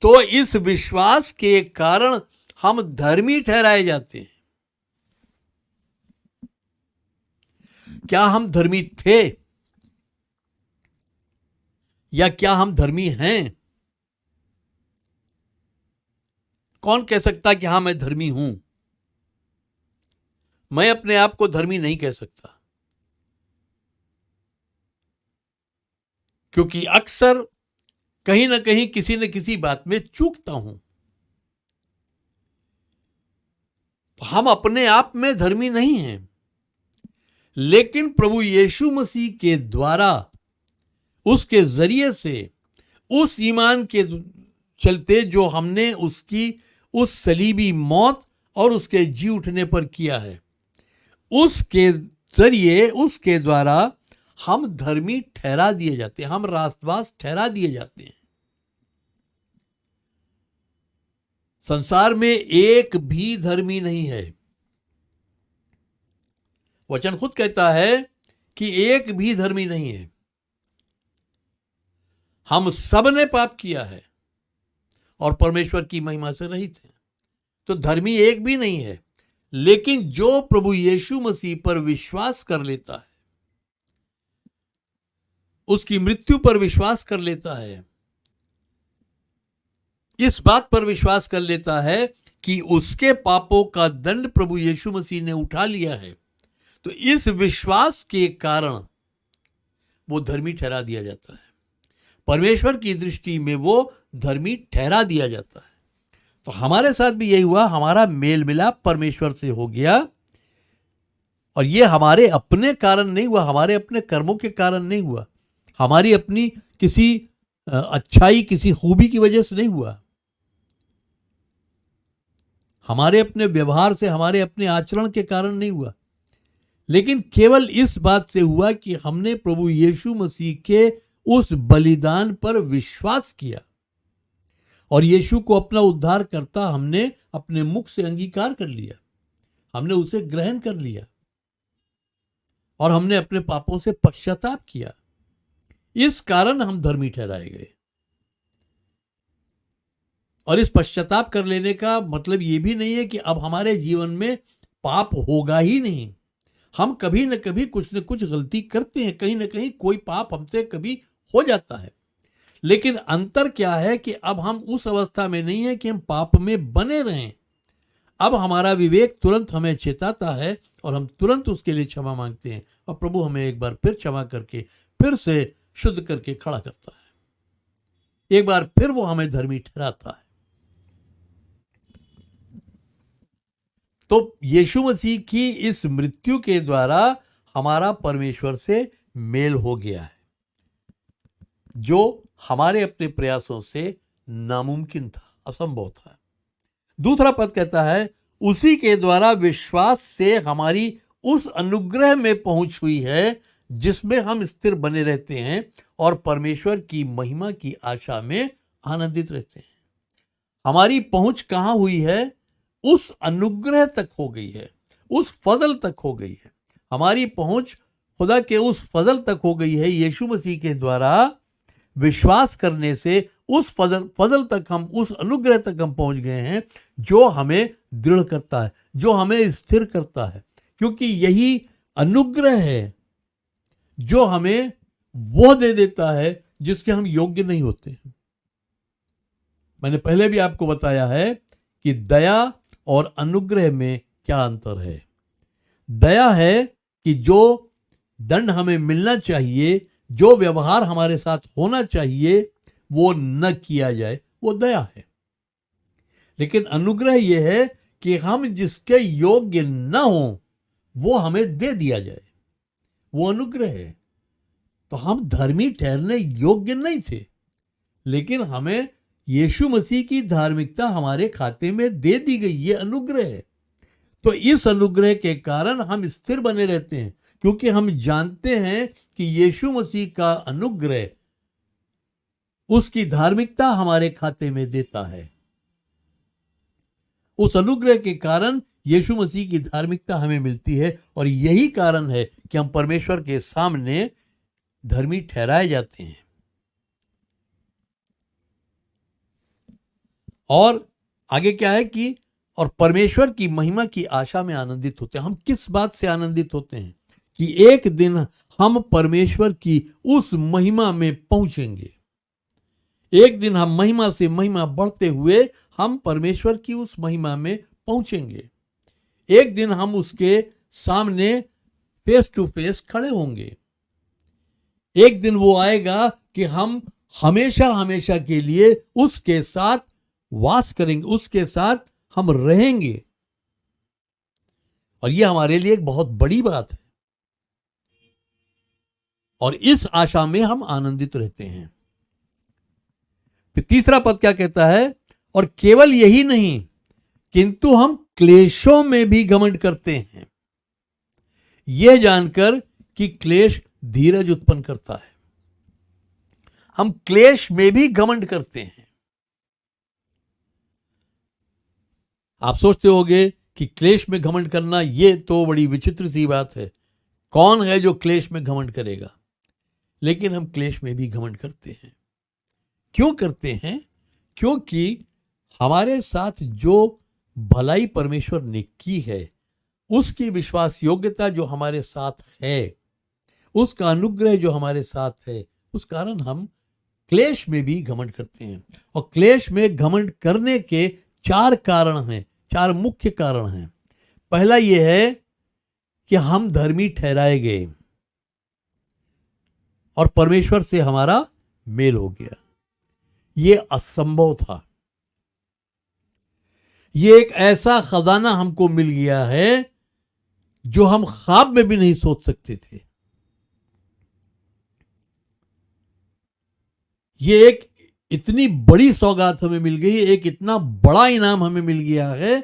तो इस विश्वास के कारण हम धर्मी ठहराए जाते हैं। क्या हम धर्मी थे या क्या हम धर्मी हैं? कौन कह सकता कि हाँ मैं धर्मी हूं? मैं अपने आप को धर्मी नहीं कह सकता, क्योंकि अक्सर कहीं ना कहीं किसी न किसी बात में चूकता हूं। हम अपने आप में धर्मी नहीं हैं, लेकिन प्रभु यीशु मसीह के द्वारा, उसके जरिए से, उस ईमान के चलते जो हमने उसकी उस सलीबी मौत और उसके जी उठने पर किया है, उसके जरिए, उसके द्वारा हम धर्मी ठहरा दिए जाते हैं, हम रास्तबाज ठहरा दिए जाते हैं। संसार में एक भी धर्मी नहीं है। वचन खुद कहता है कि एक भी धर्मी नहीं है। हम सब ने पाप किया है और परमेश्वर की महिमा से रहित हैं। तो धर्मी एक भी नहीं है, लेकिन जो प्रभु यीशु मसीह पर विश्वास कर लेता है, उसकी मृत्यु पर विश्वास कर लेता है, इस बात पर विश्वास कर लेता है कि उसके पापों का दंड प्रभु यीशु मसीह ने उठा लिया है, तो इस विश्वास के कारण वो धर्मी ठहरा दिया जाता है। परमेश्वर की दृष्टि में वो धर्मी ठहरा दिया जाता है। तो हमारे साथ भी यही हुआ, हमारा मेल मिलाप परमेश्वर से हो गया, और ये हमारे अपने कारण नहीं हुआ, हमारे अपने कर्मों के कारण नहीं हुआ, हमारी अपनी किसी अच्छाई, किसी खूबी की वजह से नहीं हुआ, हमारे अपने व्यवहार से, हमारे अपने आचरण के कारण नहीं हुआ, लेकिन केवल इस बात से हुआ कि हमने प्रभु यीशु मसीह के उस बलिदान पर विश्वास किया और यीशु को अपना उद्धारकर्ता हमने अपने मुख से अंगीकार कर लिया, हमने उसे ग्रहण कर लिया और हमने अपने पापों से पश्चाताप किया। इस कारण हम धर्मी ठहराए गए। और इस पश्चाताप कर लेने का मतलब ये भी नहीं है कि अब हमारे जीवन में पाप होगा ही नहीं। हम कभी न कभी कुछ न कुछ गलती करते हैं, कहीं न कहीं कोई पाप हमसे कभी हो जाता है, लेकिन अंतर क्या है कि अब हम उस अवस्था में नहीं है कि हम पाप में बने रहें। अब हमारा विवेक तुरंत हमें चेताता है और हम तुरंत उसके लिए क्षमा मांगते हैं, और प्रभु हमें एक बार फिर क्षमा करके फिर से शुद्ध करके खड़ा करता है। एक बार फिर वो हमें धर्मी ठहराता है। तो यीशु मसीह की इस मृत्यु के द्वारा हमारा परमेश्वर से मेल हो गया है, जो हमारे अपने प्रयासों से नामुमकिन था, असंभव था। दूसरा पद कहता है, उसी के द्वारा विश्वास से हमारी उस अनुग्रह में पहुंच हुई है जिसमें हम स्थिर बने रहते हैं और परमेश्वर की महिमा की आशा में आनंदित रहते हैं। हमारी पहुंच कहां हुई है? उस अनुग्रह तक हो गई है, उस फजल तक हो गई है। हमारी पहुंच खुदा के उस फजल तक हो गई है। यीशु मसीह के द्वारा विश्वास करने से उस फजल तक हम, उस अनुग्रह तक हम पहुंच गए हैं जो हमें दृढ़ करता है, जो हमें स्थिर करता है, क्योंकि यही अनुग्रह है जो हमें वो दे देता है जिसके हम योग्य नहीं होते हैं। मैंने पहले भी आपको बताया है कि दया और अनुग्रह में क्या अंतर है। दया है कि जो दंड हमें मिलना चाहिए, जो व्यवहार हमारे साथ होना चाहिए वो न किया जाए, वो दया है। लेकिन अनुग्रह यह है कि हम जिसके योग्य न हो वो हमें दे दिया जाए, वो अनुग्रह है। तो हम धर्मी ठहरने योग्य नहीं थे, लेकिन हमें यीशु मसीह की धार्मिकता हमारे खाते में दे दी गई, ये अनुग्रह है। तो इस अनुग्रह के कारण हम स्थिर बने रहते हैं, क्योंकि हम जानते हैं कि यीशु मसीह का अनुग्रह, उसकी धार्मिकता हमारे खाते में देता है। उस अनुग्रह के कारण यीशु मसीह की धार्मिकता हमें मिलती है, और यही कारण है कि हम परमेश्वर के सामने धर्मी ठहराए जाते हैं और आगे क्या है कि और परमेश्वर की महिमा की आशा में आनंदित होते हैं। हम किस बात से आनंदित होते हैं कि एक दिन हम परमेश्वर की उस महिमा में पहुंचेंगे। एक दिन हम महिमा से महिमा बढ़ते हुए हम परमेश्वर की उस महिमा में पहुंचेंगे। एक दिन हम उसके सामने फेस टू फेस खड़े होंगे। एक दिन वो आएगा कि हम हमेशा हमेशा के लिए उसके साथ वास करेंगे, उसके साथ हम रहेंगे। और यह हमारे लिए एक बहुत बड़ी बात है और इस आशा में हम आनंदित रहते हैं। फिर तीसरा पद क्या कहता है? और केवल यही नहीं किंतु हम क्लेशों में भी घमंड करते हैं, यह जानकर कि क्लेश धीरज उत्पन्न करता है। हम क्लेश में भी घमंड करते हैं। आप सोचते होंगे कि क्लेश में घमंड करना यह तो बड़ी विचित्र सी बात है, कौन है जो क्लेश में घमंड करेगा? लेकिन हम क्लेश में भी घमंड करते हैं। क्यों करते हैं? क्योंकि हमारे साथ जो भलाई परमेश्वर ने की है, उसकी विश्वास योग्यता जो हमारे साथ है, उसका अनुग्रह जो हमारे साथ है, उस कारण हम क्लेश में भी घमंड करते हैं। और क्लेश में घमंड करने के 4 कारण हैं, 4 मुख्य कारण हैं। पहला यह है कि हम धर्मी ठहराए गए और परमेश्वर से हमारा मेल हो गया। यह असंभव था। यह एक ऐसा खजाना हमको मिल गया है जो हम ख्वाब में भी नहीं सोच सकते थे। यह एक इतनी बड़ी सौगात हमें मिल गई, एक इतना बड़ा इनाम हमें मिल गया है,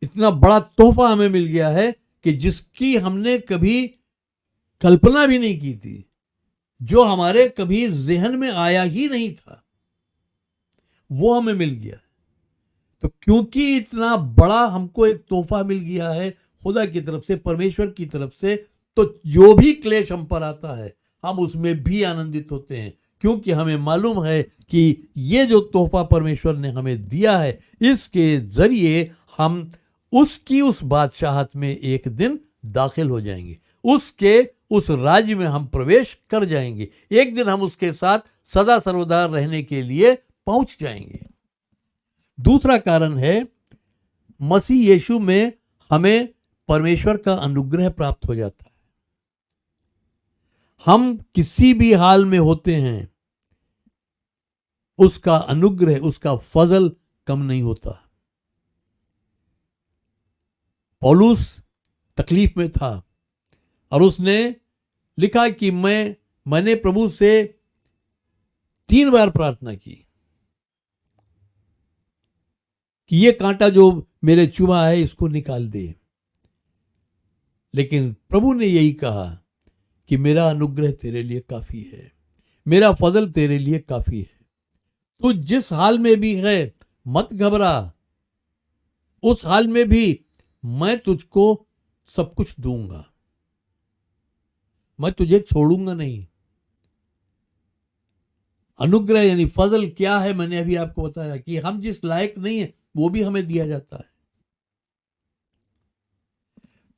इतना बड़ा तोहफा हमें मिल गया है कि जिसकी हमने कभी कल्पना भी नहीं की थी, जो हमारे कभी ज़हन में आया ही नहीं था, वो हमें मिल गया। तो क्योंकि इतना बड़ा हमको एक तोहफा मिल गया है खुदा की तरफ से, परमेश्वर की तरफ से, तो जो भी क्लेश हम पर आता है हम उसमें भी आनंदित होते हैं, क्योंकि हमें मालूम है कि ये जो तोहफा परमेश्वर ने हमें दिया है, इसके जरिए हम उसकी उस बादशाहत में एक दिन दाखिल हो जाएंगे, उसके उस राज्य में हम प्रवेश कर जाएंगे। एक दिन हम उसके साथ सदा सर्वदा रहने के लिए पहुंच जाएंगे। दूसरा कारण है, मसीह यीशु में हमें परमेश्वर का अनुग्रह प्राप्त हो जाता है। हम किसी भी हाल में होते हैं, उसका अनुग्रह, उसका फजल कम नहीं होता। पौलुस तकलीफ में था और उसने लिखा कि मैंने प्रभु से 3 बार प्रार्थना की कि ये कांटा जो मेरे चुभा है इसको निकाल दे, लेकिन प्रभु ने यही कहा कि मेरा अनुग्रह तेरे लिए काफी है, मेरा फजल तेरे लिए काफी है। तू जिस हाल में भी है मत घबरा, उस हाल में भी मैं तुझको सब कुछ दूंगा, मैं तुझे छोड़ूंगा नहीं। अनुग्रह यानी फजल क्या है, मैंने अभी आपको बताया कि हम जिस लायक नहीं है वो भी हमें दिया जाता है।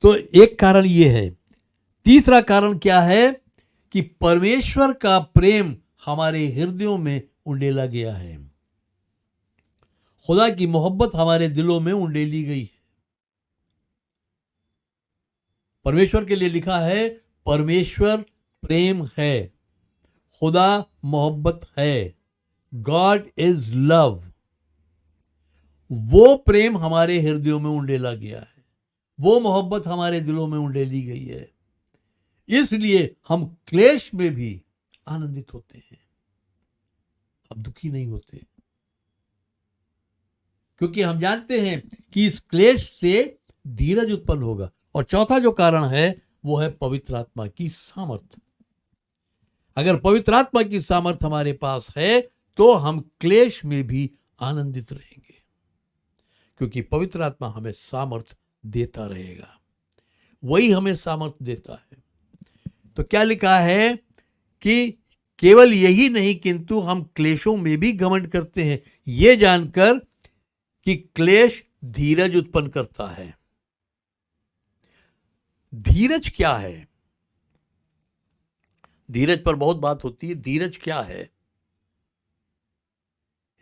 तो एक कारण यह है। तीसरा कारण क्या है कि परमेश्वर का प्रेम हमारे हृदयों में उंडेला गया है, खुदा की मोहब्बत हमारे दिलों में उंडेली गई है। परमेश्वर के लिए लिखा है, परमेश्वर प्रेम है, खुदा मोहब्बत है, गॉड इज लव। वो प्रेम हमारे हृदयों में उंडेला गया है, वो मोहब्बत हमारे दिलों में उंडेली गई है। इसलिए हम क्लेश में भी आनंदित होते हैं, हम दुखी नहीं होते, क्योंकि हम जानते हैं कि इस क्लेश से धीरज उत्पन्न होगा। और चौथा जो कारण है वो है पवित्र आत्मा की सामर्थ। अगर पवित्र आत्मा की सामर्थ हमारे पास है तो हम क्लेश में भी आनंदित रहेंगे, क्योंकि पवित्र आत्मा हमें सामर्थ देता रहेगा, वही हमें सामर्थ देता है। तो क्या लिखा है कि केवल यही नहीं किंतु हम क्लेशों में भी घमंड करते हैं, यह जानकर कि क्लेश धीरज उत्पन्न करता है। धीरज क्या है? धीरज पर बहुत बात होती है। धीरज क्या है?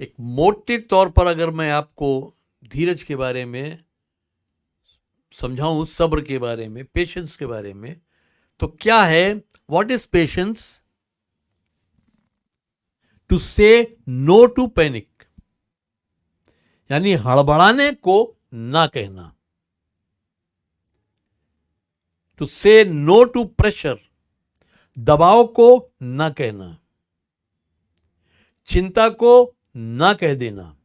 एक मोटे तौर पर अगर मैं आपको धीरज के बारे में समझाऊं, सब्र के बारे में, पेशेंस के बारे में, तो क्या है? What is patience? टू से नो टू पैनिक, यानी हड़बड़ाने को ना कहना। टू से नो टू प्रेशर, दबाव को ना कहना, चिंता को ना कह देना,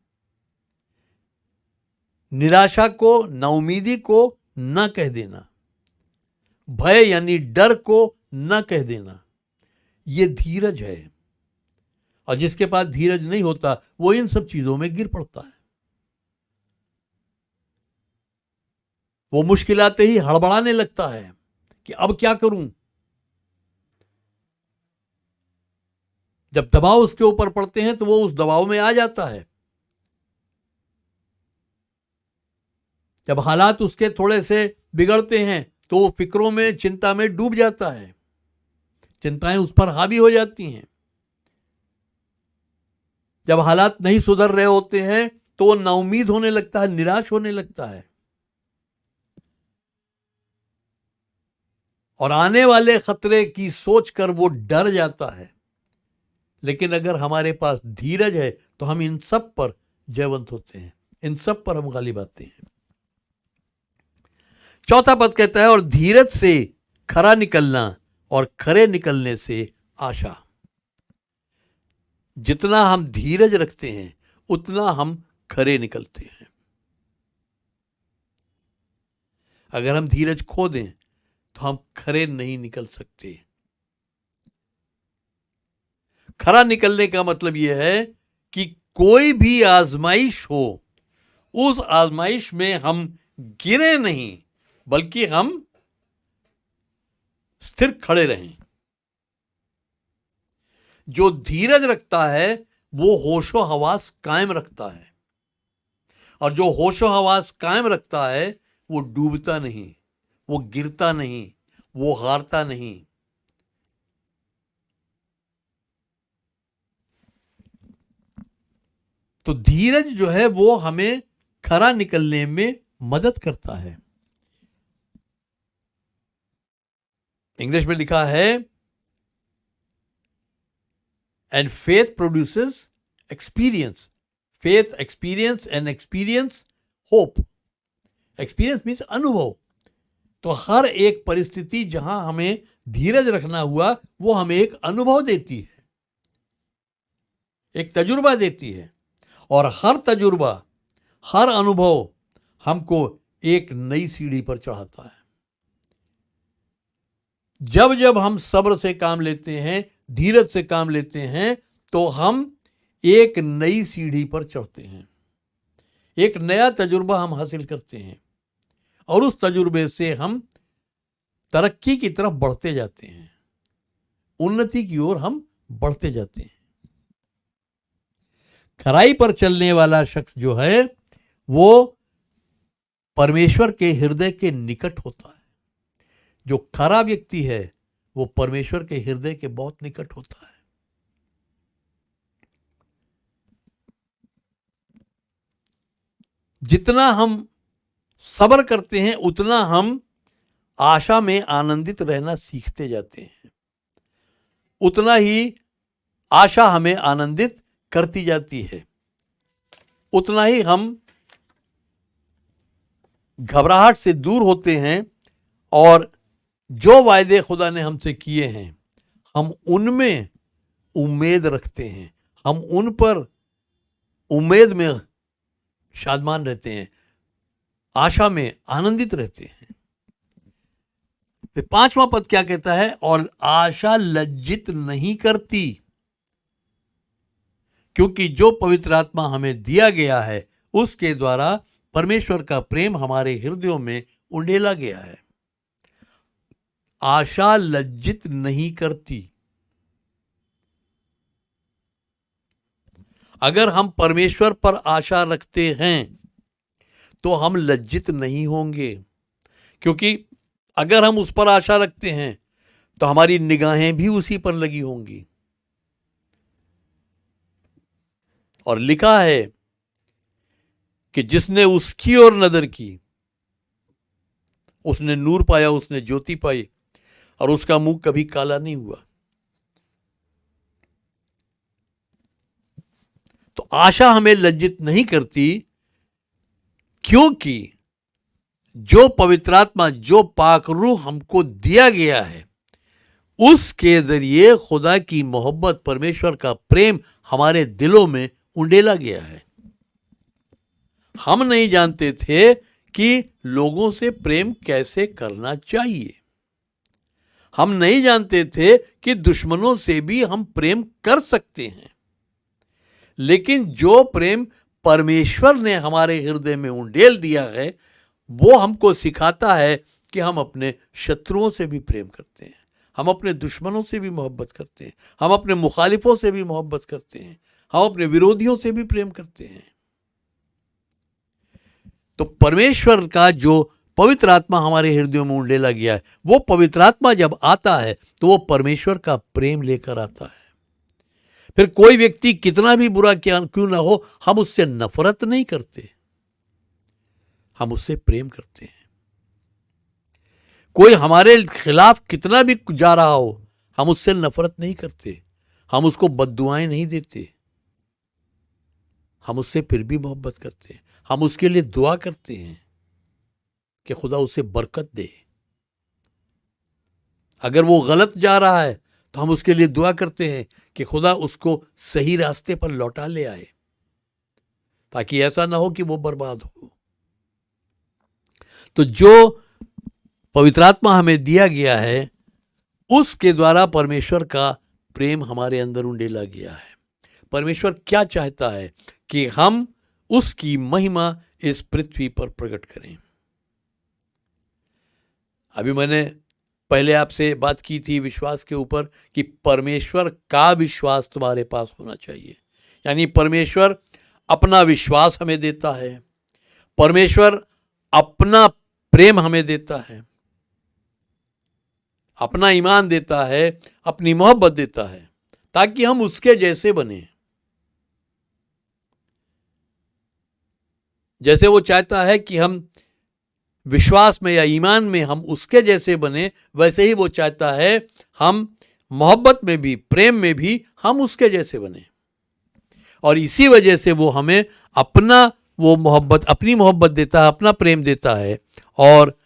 निराशा को, नाउमीदी को ना कह देना, भय यानी डर को ना कह देना। यह धीरज है। और जिसके पास धीरज नहीं होता वो इन सब चीजों में गिर पड़ता है। वो मुश्किल आते ही हड़बड़ाने लगता है कि अब क्या करूं। जब दबाव उसके ऊपर पड़ते हैं तो वो उस दबाव में आ जाता है। जब हालात उसके थोड़े से बिगड़ते हैं तो वो फिक्रों में, चिंता में डूब जाता है। चिंताएं उस पर हावी हो जाती हैं। जब हालात नहीं सुधर रहे होते हैं तो वो नाउमीद होने लगता है, निराश होने लगता है और आने वाले खतरे की सोचकर वो डर जाता है। लेकिन अगर हमारे पास धीरज है तो हम इन सब पर जयवंत होते हैं, इन सब पर हम गालिब आते हैं। चौथा पद कहता है, और धीरज से खरा निकलना और खरे निकलने से आशा। जितना हम धीरज रखते हैं उतना हम खरे निकलते हैं। अगर हम धीरज खो दें तो हम खरे नहीं निकल सकते। खरा निकलने का मतलब यह है कि कोई भी आजमाइश हो, उस आजमाइश में हम गिरे नहीं बल्कि हम स्थिर खड़े रहें। जो धीरज रखता है वो होशो हवास कायम रखता है, और जो होशो हवास कायम रखता है वो डूबता नहीं, वो गिरता नहीं, वो हारता नहीं। तो धीरज जो है वो हमें खरा निकलने में मदद करता है। इंग्लिश में लिखा है, and faith produces experience. Faith, experience, and experience, hope. Experience means अनुभव। तो हर एक परिस्थिति जहां हमें धीरज रखना हुआ वो हमें एक अनुभव देती है, एक तजुर्बा देती है, और हर तजुर्बा, हर अनुभव हमको एक नई सीढ़ी पर चढ़ाता है। जब जब हम सब्र से काम लेते हैं, धीरज से काम लेते हैं, तो हम एक नई सीढ़ी पर चढ़ते हैं, एक नया तजुर्बा हम हासिल करते हैं, और उस तजुर्बे से हम तरक्की की तरफ बढ़ते जाते हैं, उन्नति की ओर हम बढ़ते जाते हैं। खराई पर चलने वाला शख्स जो है वो परमेश्वर के हृदय के निकट होता है। जो खरा व्यक्ति है वो परमेश्वर के हृदय के बहुत निकट होता है। जितना हम सब्र करते हैं उतना हम आशा में आनंदित रहना सीखते जाते हैं, उतना ही आशा हमें आनंदित करती जाती है, उतना ही हम घबराहट से दूर होते हैं, और जो वायदे खुदा ने हमसे किए हैं हम उनमें उम्मीद रखते हैं, हम उन पर उम्मीद में शादमान रहते हैं, आशा में आनंदित रहते हैं। तो पांचवा पद क्या कहता है, और आशा लज्जित नहीं करती, क्योंकि जो पवित्र आत्मा हमें दिया गया है उसके द्वारा परमेश्वर का प्रेम हमारे हृदयों में उंडेला गया है। आशा लज्जित नहीं करती। अगर हम परमेश्वर पर आशा रखते हैं तो हम लज्जित नहीं होंगे, क्योंकि अगर हम उस पर आशा रखते हैं तो हमारी निगाहें भी उसी पर लगी होंगी। और लिखा है कि जिसने उसकी ओर नजर की उसने नूर पाया, उसने ज्योति पाई, और उसका मुंह कभी काला नहीं हुआ। तो आशा हमें लज्जित नहीं करती, क्योंकि जो पवित्र आत्मा, जो पाक रूह हमको दिया गया है, उसके जरिए खुदा की मोहब्बत, परमेश्वर का प्रेम हमारे दिलों में उंडेला गया है। हम नहीं जानते थे कि लोगों से प्रेम कैसे करना चाहिए। हम नहीं जानते थे कि दुश्मनों से भी हम प्रेम कर सकते हैं। लेकिन जो प्रेम परमेश्वर ने हमारे हृदय में उंडेल दिया है, वो हमको सिखाता है कि हम अपने शत्रुओं से भी प्रेम करते हैं, हम अपने दुश्मनों से भी मोहब्बत करते हैं, हम अपने मुखालिफों से भी मोहब्बत करते हैं, हम अपने विरोधियों से भी प्रेम करते हैं। तो परमेश्वर का जो पवित्र आत्मा हमारे हृदयों में उंडेला गया है, वो पवित्र आत्मा जब आता है तो वो परमेश्वर का प्रेम लेकर आता है। फिर कोई व्यक्ति कितना भी बुरा क्यों ना हो, हम उससे नफरत नहीं करते, हम उससे प्रेम करते हैं। कोई हमारे खिलाफ कितना भी जा रहा हो, हम उससे नफरत नहीं करते, हम उसको बद्दुआएं नहीं देते, हम उससे फिर भी मोहब्बत करते हैं। हम उसके लिए दुआ करते हैं कि खुदा उसे बरकत दे। अगर वो गलत जा रहा है तो हम उसके लिए दुआ करते हैं कि खुदा उसको सही रास्ते पर लौटा ले आए, ताकि ऐसा ना हो कि वो बर्बाद हो। तो जो पवित्र आत्मा हमें दिया गया है, उसके द्वारा परमेश्वर का प्रेम हमारे अंदर उंडेला गया है। परमेश्वर क्या चाहता है कि हम उसकी महिमा इस पृथ्वी पर प्रकट करें। अभी मैंने पहले आपसे बात की थी विश्वास के ऊपर कि परमेश्वर का विश्वास तुम्हारे पास होना चाहिए। यानी परमेश्वर अपना विश्वास हमें देता है, परमेश्वर अपना प्रेम हमें देता है, अपना ईमान देता है, अपनी मोहब्बत देता है, ताकि हम उसके जैसे बने। जैसे वो चाहता है कि हम विश्वास में या ईमान में हम उसके जैसे बने, वैसे ही वो चाहता है हम मोहब्बत में भी, प्रेम में भी हम उसके जैसे बने। और इसी वजह से वो हमें अपनी मोहब्बत देता है, अपना प्रेम देता है, और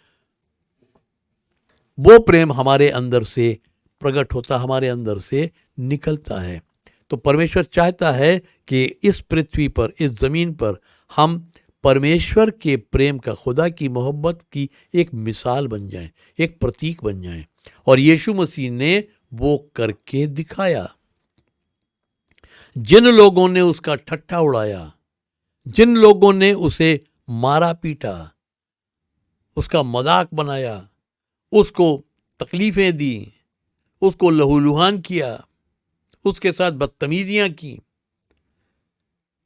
वो प्रेम हमारे अंदर से प्रकट होता, हमारे अंदर से निकलता है। तो परमेश्वर चाहता है कि इस पृथ्वी पर, इस जमीन पर हम परमेश्वर के प्रेम का, खुदा की मोहब्बत की एक मिसाल बन जाए, एक प्रतीक बन जाए। और यीशु मसीह ने वो करके दिखाया। जिन लोगों ने उसका ठट्ठा उड़ाया, जिन लोगों ने उसे मारा पीटा, उसका मजाक बनाया, उसको तकलीफें दी, उसको लहूलुहान किया, उसके साथ बदतमीजियां की,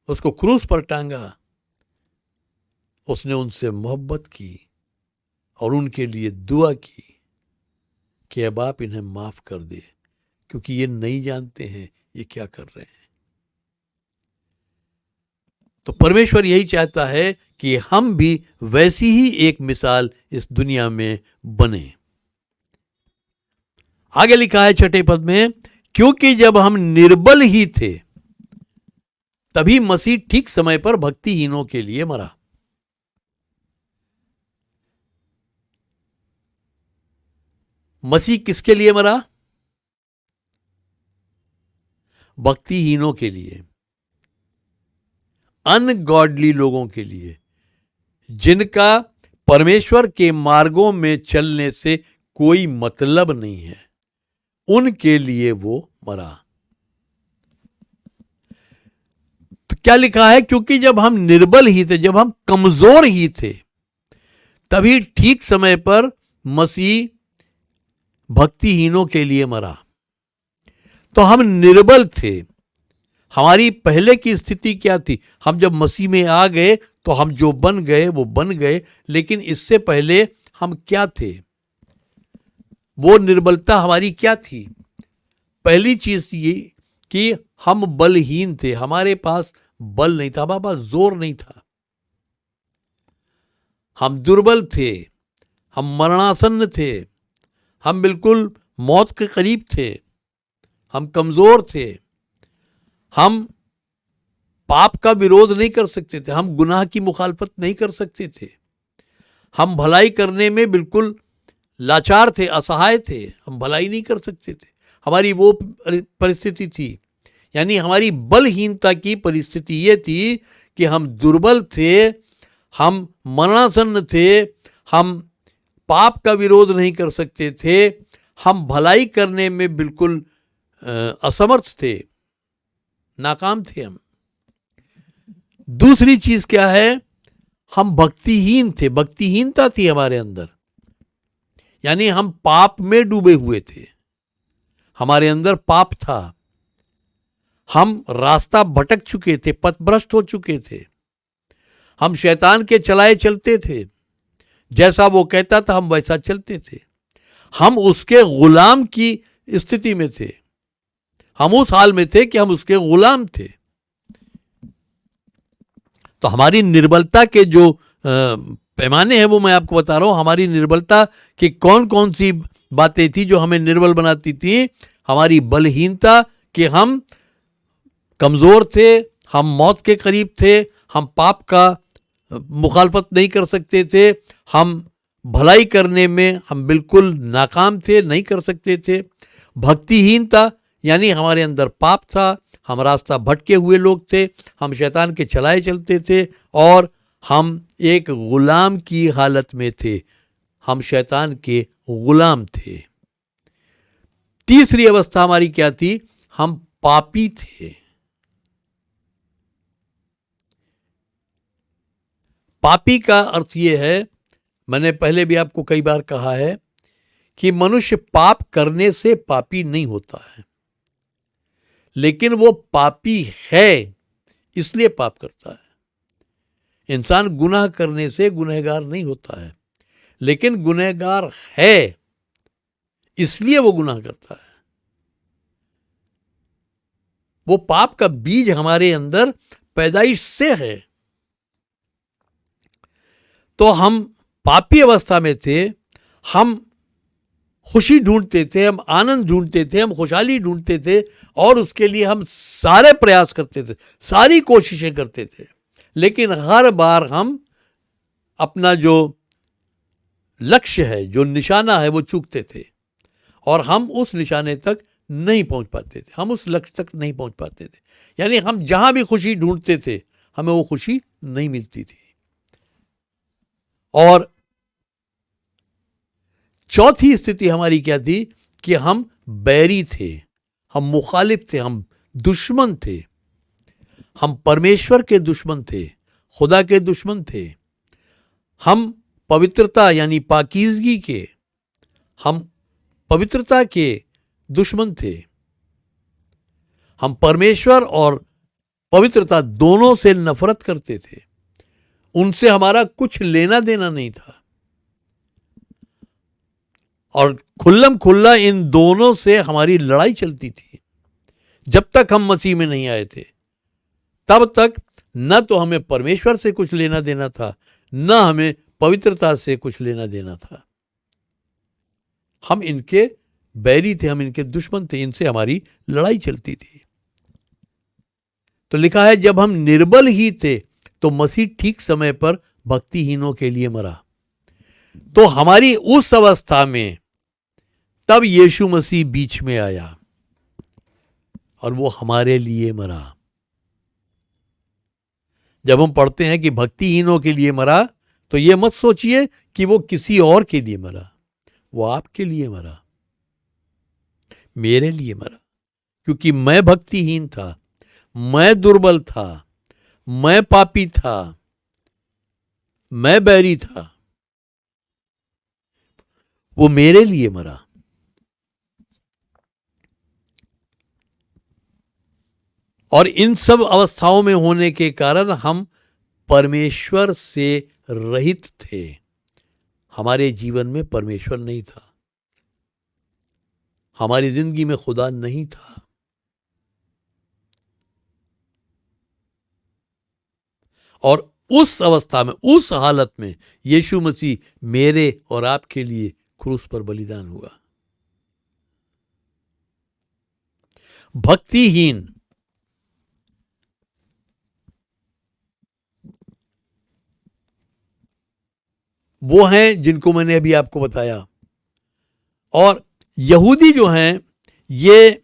उसको क्रूस पर टांगा, उसने उनसे मोहब्बत की और उनके लिए दुआ की कि अब आप इन्हें माफ कर दे, क्योंकि ये नहीं जानते हैं ये क्या कर रहे हैं। तो परमेश्वर यही चाहता है कि हम भी वैसी ही एक मिसाल इस दुनिया में बने। आगे लिखा है 6 पद में, क्योंकि जब हम निर्बल ही थे तभी मसीह ठीक समय पर भक्तिहीनों के लिए मरा। मसीह किसके लिए मरा? भक्तिहीनों के लिए, अनगॉडली लोगों के लिए, जिनका परमेश्वर के मार्गों में चलने से कोई मतलब नहीं है, उनके लिए वो मरा। तो क्या लिखा है? क्योंकि जब हम निर्बल ही थे, जब हम कमजोर ही थे, तभी ठीक समय पर मसीह भक्तिहीनों के लिए मरा। तो हम निर्बल थे। हमारी पहले की स्थिति क्या थी? हम जब मसीह में आ गए तो हम जो बन गए वो बन गए, लेकिन इससे पहले हम क्या थे? वो निर्बलता हमारी क्या थी? पहली चीज ये कि हम बलहीन थे, हमारे पास बल नहीं था, हमारे पास जोर नहीं था, हम दुर्बल थे, हम मरणासन्न थे, हम बिल्कुल मौत के करीब थे, हम कमजोर थे, हम पाप का विरोध नहीं कर सकते थे, हम गुनाह की मुखालफत नहीं कर सकते थे, हम भलाई करने में बिल्कुल लाचार थे, असहाय थे, हम भलाई नहीं कर सकते थे। हमारी वो परिस्थिति थी, यानी हमारी बलहीनता की परिस्थिति ये थी कि हम दुर्बल थे, हम मरणासन्न थे, हम पाप का विरोध नहीं कर सकते थे, हम भलाई करने में बिल्कुल असमर्थ थे, नाकाम थे हम। दूसरी चीज क्या है? हम भक्तिहीन थे, भक्तिहीनता थी हमारे अंदर, यानी हम पाप में डूबे हुए थे, हमारे अंदर पाप था, हम रास्ता भटक चुके थे, पथभ्रष्ट हो चुके थे, हम शैतान के चलाए चलते थे, जैसा वो कहता था हम वैसा चलते थे, हम उसके गुलाम की स्थिति में थे, हम उस हाल में थे कि हम उसके गुलाम थे। तो हमारी निर्बलता के जो पैमाने हैं वो मैं आपको बता रहा हूं। हमारी निर्बलता की कौन कौन सी बातें थी जो हमें निर्बल बनाती थी? हमारी बलहीनता कि हम कमजोर थे, हम मौत के करीब थे, हम पाप का मुखालफत नहीं कर सकते थे, हम भलाई करने में हम बिल्कुल नाकाम थे, नहीं कर सकते थे। भक्तिहीनता यानी हमारे अंदर पाप था, हम रास्ता भटके हुए लोग थे, हम शैतान के चलाए चलते थे और हम एक गुलाम की हालत में थे, हम शैतान के गुलाम थे। तीसरी अवस्था हमारी क्या थी? हम पापी थे। पापी का अर्थ ये है, मैंने पहले भी आपको कई बार कहा है कि मनुष्य पाप करने से पापी नहीं होता है, लेकिन वो पापी है इसलिए पाप करता है। इंसान गुनाह करने से गुनहगार नहीं होता है, लेकिन गुनहगार है इसलिए वो गुनाह करता है। वो पाप का बीज हमारे अंदर पैदाइश से है। तो हम पापी अवस्था में थे, हम खुशी ढूंढते थे, हम आनंद ढूंढते थे, हम खुशहाली ढूंढते थे और उसके लिए हम सारे प्रयास करते थे, सारी कोशिशें करते थे, लेकिन हर बार हम अपना जो लक्ष्य है, जो निशाना है, वो चूकते थे और हम उस निशाने तक नहीं पहुंच पाते थे, हम उस लक्ष्य तक नहीं पहुंच पाते थे। यानी हम जहां भी खुशी ढूंढते थे हमें वो खुशी नहीं मिलती थी। और चौथी स्थिति हमारी क्या थी कि हम बैरी थे, हम मुखालिफ थे, हम दुश्मन थे, हम परमेश्वर के दुश्मन थे, खुदा के दुश्मन थे, हम पवित्रता यानी पाकीज़गी के, हम पवित्रता के दुश्मन थे, हम परमेश्वर और पवित्रता दोनों से नफरत करते थे, उनसे हमारा कुछ लेना देना नहीं था और खुल्लम खुल्ला इन दोनों से हमारी लड़ाई चलती थी। जब तक हम मसीह में नहीं आए थे तब तक न तो हमें परमेश्वर से कुछ लेना देना था, न हमें पवित्रता से कुछ लेना देना था। हम इनके बैरी थे, हम इनके दुश्मन थे, इनसे हमारी लड़ाई चलती थी। तो लिखा है जब हम निर्बल ही थे तो मसीह ठीक समय पर भक्तिहीनों के लिए मरा। तो हमारी उस अवस्था में तब यीशु मसीह बीच में आया और वो हमारे लिए मरा। जब हम पढ़ते हैं कि भक्तिहीनों के लिए मरा तो ये मत सोचिए कि वो किसी और के लिए मरा, वो आपके लिए मरा, मेरे लिए मरा, क्योंकि मैं भक्तिहीन था, मैं दुर्बल था, मैं पापी था, मैं बैरी था, वो मेरे लिए मरा। और इन सब अवस्थाओं में होने के कारण हम परमेश्वर से रहित थे। हमारे जीवन में परमेश्वर नहीं था, हमारी जिंदगी में खुदा नहीं था। और उस अवस्था में, उस हालत में यीशु मसीह मेरे और आपके लिए क्रूस पर बलिदान हुआ। भक्तिहीन, वो हैं जिनको मैंने अभी आपको बताया। और यहूदी जो हैं, ये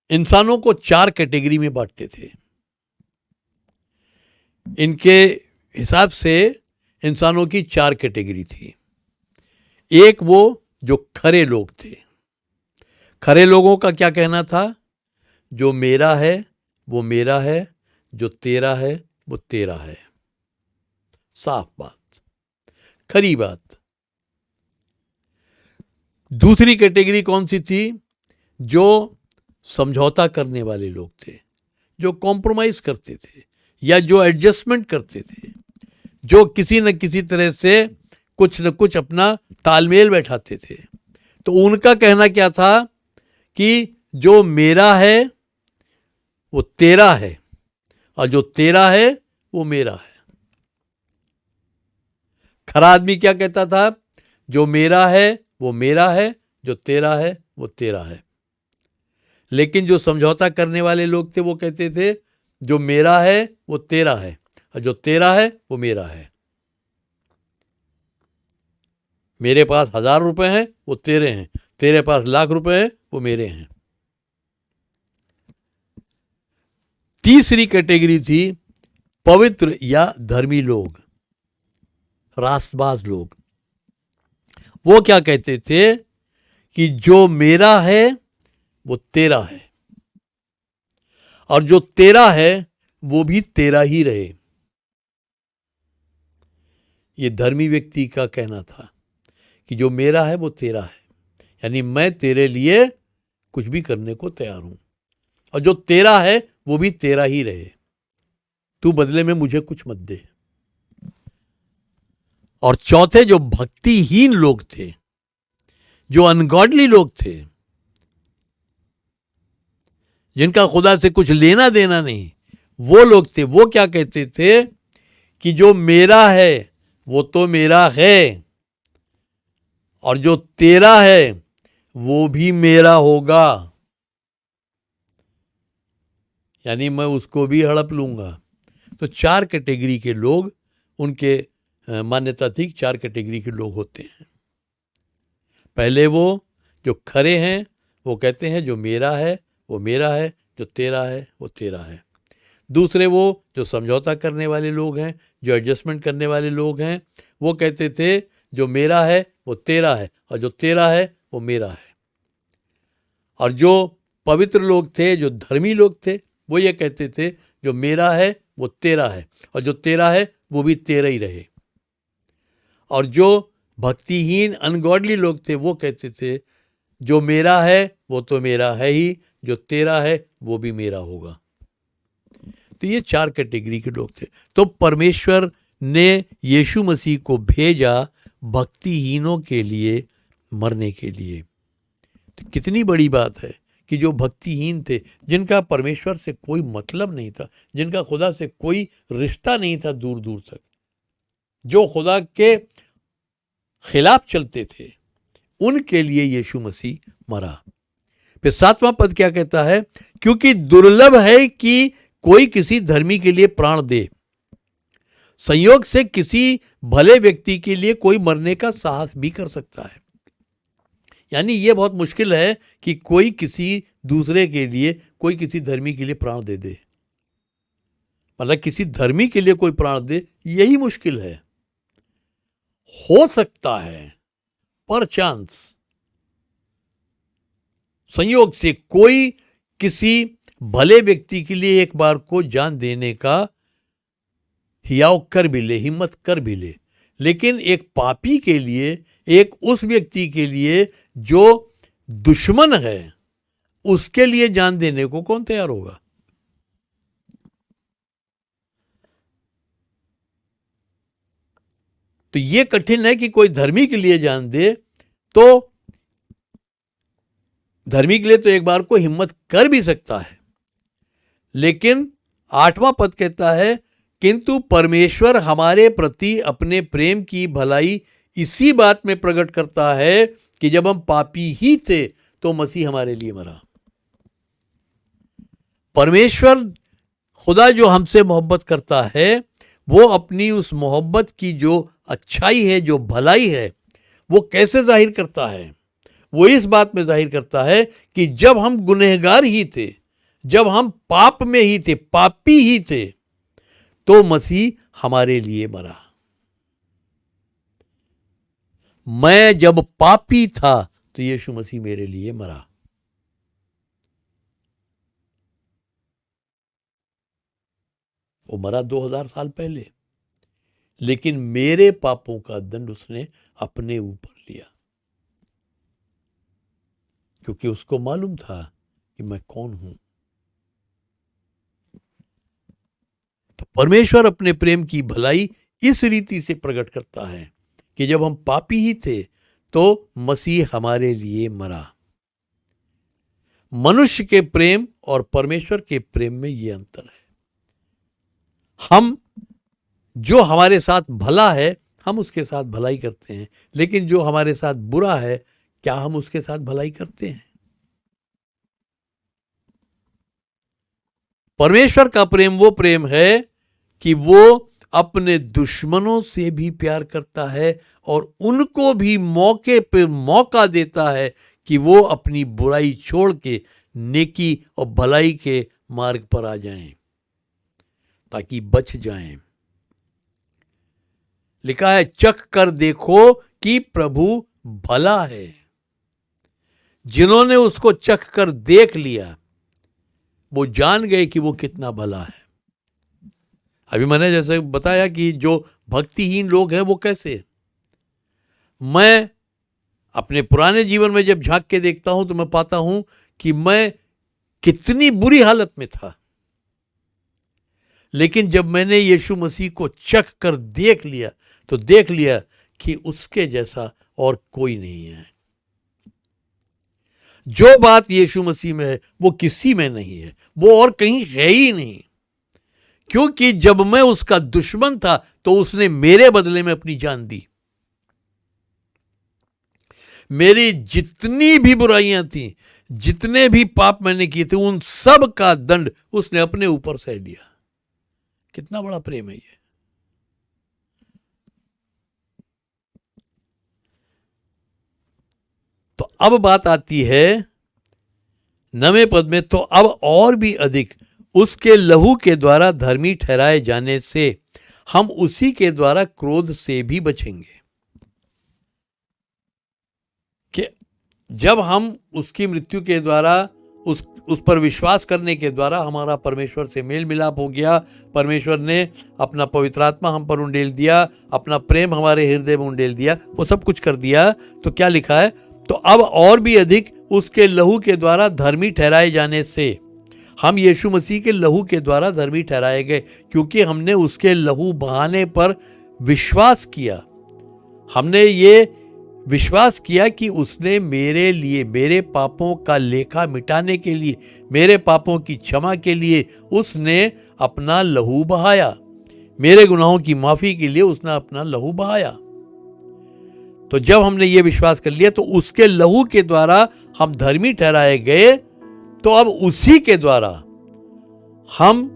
इंसानों को 4 कैटेगरी में बांटते थे। इनके हिसाब से इंसानों की 4 कैटेगरी थी। एक वो जो खरे लोग थे। खरे लोगों का क्या कहना था? जो मेरा है वो मेरा है, जो तेरा है वो तेरा है। साफ बात, खरी बात। दूसरी कैटेगरी कौन सी थी? जो समझौता करने वाले लोग थे, जो कॉम्प्रोमाइज करते थे या जो एडजस्टमेंट करते थे, जो किसी न किसी तरह से कुछ न कुछ अपना तालमेल बैठाते थे। तो उनका कहना क्या था कि जो मेरा है वो तेरा है और जो तेरा है वो मेरा है। खरा आदमी क्या कहता था? जो मेरा है वो मेरा है, जो तेरा है वो तेरा है। लेकिन जो समझौता करने वाले लोग थे वो कहते थे जो मेरा है वो तेरा है और जो तेरा है वो मेरा है। मेरे पास 1000 रुपए हैं वो तेरे हैं, तेरे पास लाख रुपए हैं वो मेरे हैं। तीसरी कैटेगरी थी पवित्र या धर्मी लोग, रास्तबाज लोग। वो क्या कहते थे कि जो मेरा है वो तेरा है और जो तेरा है वो भी तेरा ही रहे। ये धर्मी व्यक्ति का कहना था कि जो मेरा है वो तेरा है, यानी मैं तेरे लिए कुछ भी करने को तैयार हूं और जो तेरा है वो भी तेरा ही रहे, तू बदले में मुझे कुछ मत दे। और चौथे जो भक्तिहीन लोग थे, जो अनगॉडली लोग थे, जिनका खुदा से कुछ लेना देना नहीं, वो लोग थे। वो क्या कहते थे कि जो मेरा है वो तो मेरा है और जो तेरा है वो भी मेरा होगा, यानी मैं उसको भी हड़प लूंगा। तो 4 कैटेगरी के लोग, उनके मान्यता थी कि 4 कैटेगरी के लोग होते हैं। पहले वो जो खरे हैं वो कहते हैं जो मेरा है वो मेरा है, जो तेरा है वो तेरा है। दूसरे वो जो समझौता करने वाले लोग हैं, जो एडजस्टमेंट करने वाले लोग हैं, वो कहते थे जो मेरा है वो तेरा है और जो तेरा है वो मेरा है। और जो पवित्र लोग थे, जो धर्मी लोग थे, वो ये कहते थे जो मेरा है वो तेरा है और जो तेरा है वो भी तेरा ही रहे। और जो भक्तिहीन अनगॉडली लोग थे वो कहते थे जो मेरा है वो तो मेरा है ही, जो तेरा है वो भी मेरा होगा। तो ये 4 कैटेगरी के लोग थे। तो परमेश्वर ने यीशु मसीह को भेजा भक्तिहीनों के लिए मरने के लिए। तो कितनी बड़ी बात है कि जो भक्तिहीन थे, जिनका परमेश्वर से कोई मतलब नहीं था, जिनका खुदा से कोई रिश्ता नहीं था दूर दूर तक, जो खुदा के खिलाफ चलते थे, उनके लिए यीशु मसीह मरा। फिर 7वां पद क्या कहता है? क्योंकि दुर्लभ है कि कोई किसी धर्मी के लिए प्राण दे। संयोग से किसी भले व्यक्ति के लिए कोई मरने का साहस भी कर सकता है। यानी यह बहुत मुश्किल है कि कोई किसी दूसरे के लिए, कोई किसी धर्मी के लिए प्राण दे दे। मतलब किसी धर्मी के लिए कोई प्राण दे, यही मुश्किल है। हो सकता है पर चांस, संयोग से कोई किसी भले व्यक्ति के लिए एक बार को जान देने का हियाव कर भी ले, हिम्मत कर भी ले, लेकिन एक पापी के लिए, एक उस व्यक्ति के लिए जो दुश्मन है, उसके लिए जान देने को कौन तैयार होगा? तो ये कठिन है कि कोई धर्मी के लिए जान दे, तो धर्मी के लिए तो एक बार को हिम्मत कर भी सकता है, लेकिन 8वां पद कहता है, किंतु परमेश्वर हमारे प्रति अपने प्रेम की भलाई इसी बात में प्रकट करता है कि जब हम पापी ही थे तो मसीह हमारे लिए मरा। परमेश्वर खुदा जो हमसे मोहब्बत करता है, वो अपनी उस मोहब्बत की जो अच्छाई है, जो भलाई है, वो कैसे जाहिर करता है? वो इस बात में जाहिर करता है कि जब हम गुनहगार ही थे, जब हम पाप में ही थे, पापी ही थे, तो मसीह हमारे लिए मरा। मैं जब पापी था तो यीशु मसीह मेरे लिए मरा। वो मरा 2000 साल पहले, लेकिन मेरे पापों का दंड उसने अपने ऊपर लिया, क्योंकि उसको मालूम था कि मैं कौन हूं। तो परमेश्वर अपने प्रेम की भलाई इस रीति से प्रकट करता है कि जब हम पापी ही थे तो मसीह हमारे लिए मरा। मनुष्य के प्रेम और परमेश्वर के प्रेम में यह अंतर है। हम जो हमारे साथ भला है, हम उसके साथ भलाई करते हैं, लेकिन जो हमारे साथ बुरा है, क्या हम उसके साथ भलाई करते हैं? परमेश्वर का प्रेम वो प्रेम है कि वो अपने दुश्मनों से भी प्यार करता है और उनको भी मौके पर मौका देता है कि वो अपनी बुराई छोड़ के नेकी और भलाई के मार्ग पर आ जाएं, ताकि बच जाएं। लिखा है, चख कर देखो कि प्रभु भला है। जिन्होंने उसको चख कर देख लिया, वो जान गए कि वो कितना भला है। अभी मैंने जैसे बताया कि जो भक्तिहीन लोग हैं वो कैसे, मैं अपने पुराने जीवन में जब झांक के देखता हूं तो मैं पाता हूं कि मैं कितनी बुरी हालत में था, लेकिन जब मैंने यीशु मसीह को चख कर देख लिया तो देख लिया कि उसके जैसा और कोई नहीं है। जो बात यीशु मसीह में है वो किसी में नहीं है, वो और कहीं है ही नहीं। क्योंकि जब मैं उसका दुश्मन था तो उसने मेरे बदले में अपनी जान दी। मेरी जितनी भी बुराइयां थी, जितने भी पाप मैंने किए थे, उन सब का दंड उसने अपने ऊपर सह लिया। कितना बड़ा प्रेम है ये। तो अब बात आती है 9वें पद में, तो अब और भी अधिक उसके लहू के द्वारा धर्मी ठहराए जाने से हम उसी के द्वारा क्रोध से भी बचेंगे। कि जब हम उसकी मृत्यु के द्वारा उस पर विश्वास करने के द्वारा हमारा परमेश्वर से मेल मिलाप हो गया, परमेश्वर ने अपना पवित्र आत्मा हम पर उंडेल दिया, अपना प्रेम हमारे हृदय में उंडेल दिया, वो सब कुछ कर दिया, तो क्या लिखा है, तो अब और भी अधिक उसके लहू के द्वारा धर्मी ठहराए जाने से, हम यीशु मसीह के लहू के द्वारा धर्मी ठहराए गए, क्योंकि हमने उसके लहू बहाने पर विश्वास किया। हमने ये विश्वास किया कि उसने मेरे लिए, मेरे पापों का लेखा मिटाने के लिए, मेरे पापों की क्षमा के लिए उसने अपना लहू बहाया, मेरे गुनाहों की माफी के लिए उसने अपना लहू बहाया। तो जब हमने ये विश्वास कर लिया तो उसके लहू के द्वारा हम धर्मी ठहराए गए, तो अब उसी के द्वारा हम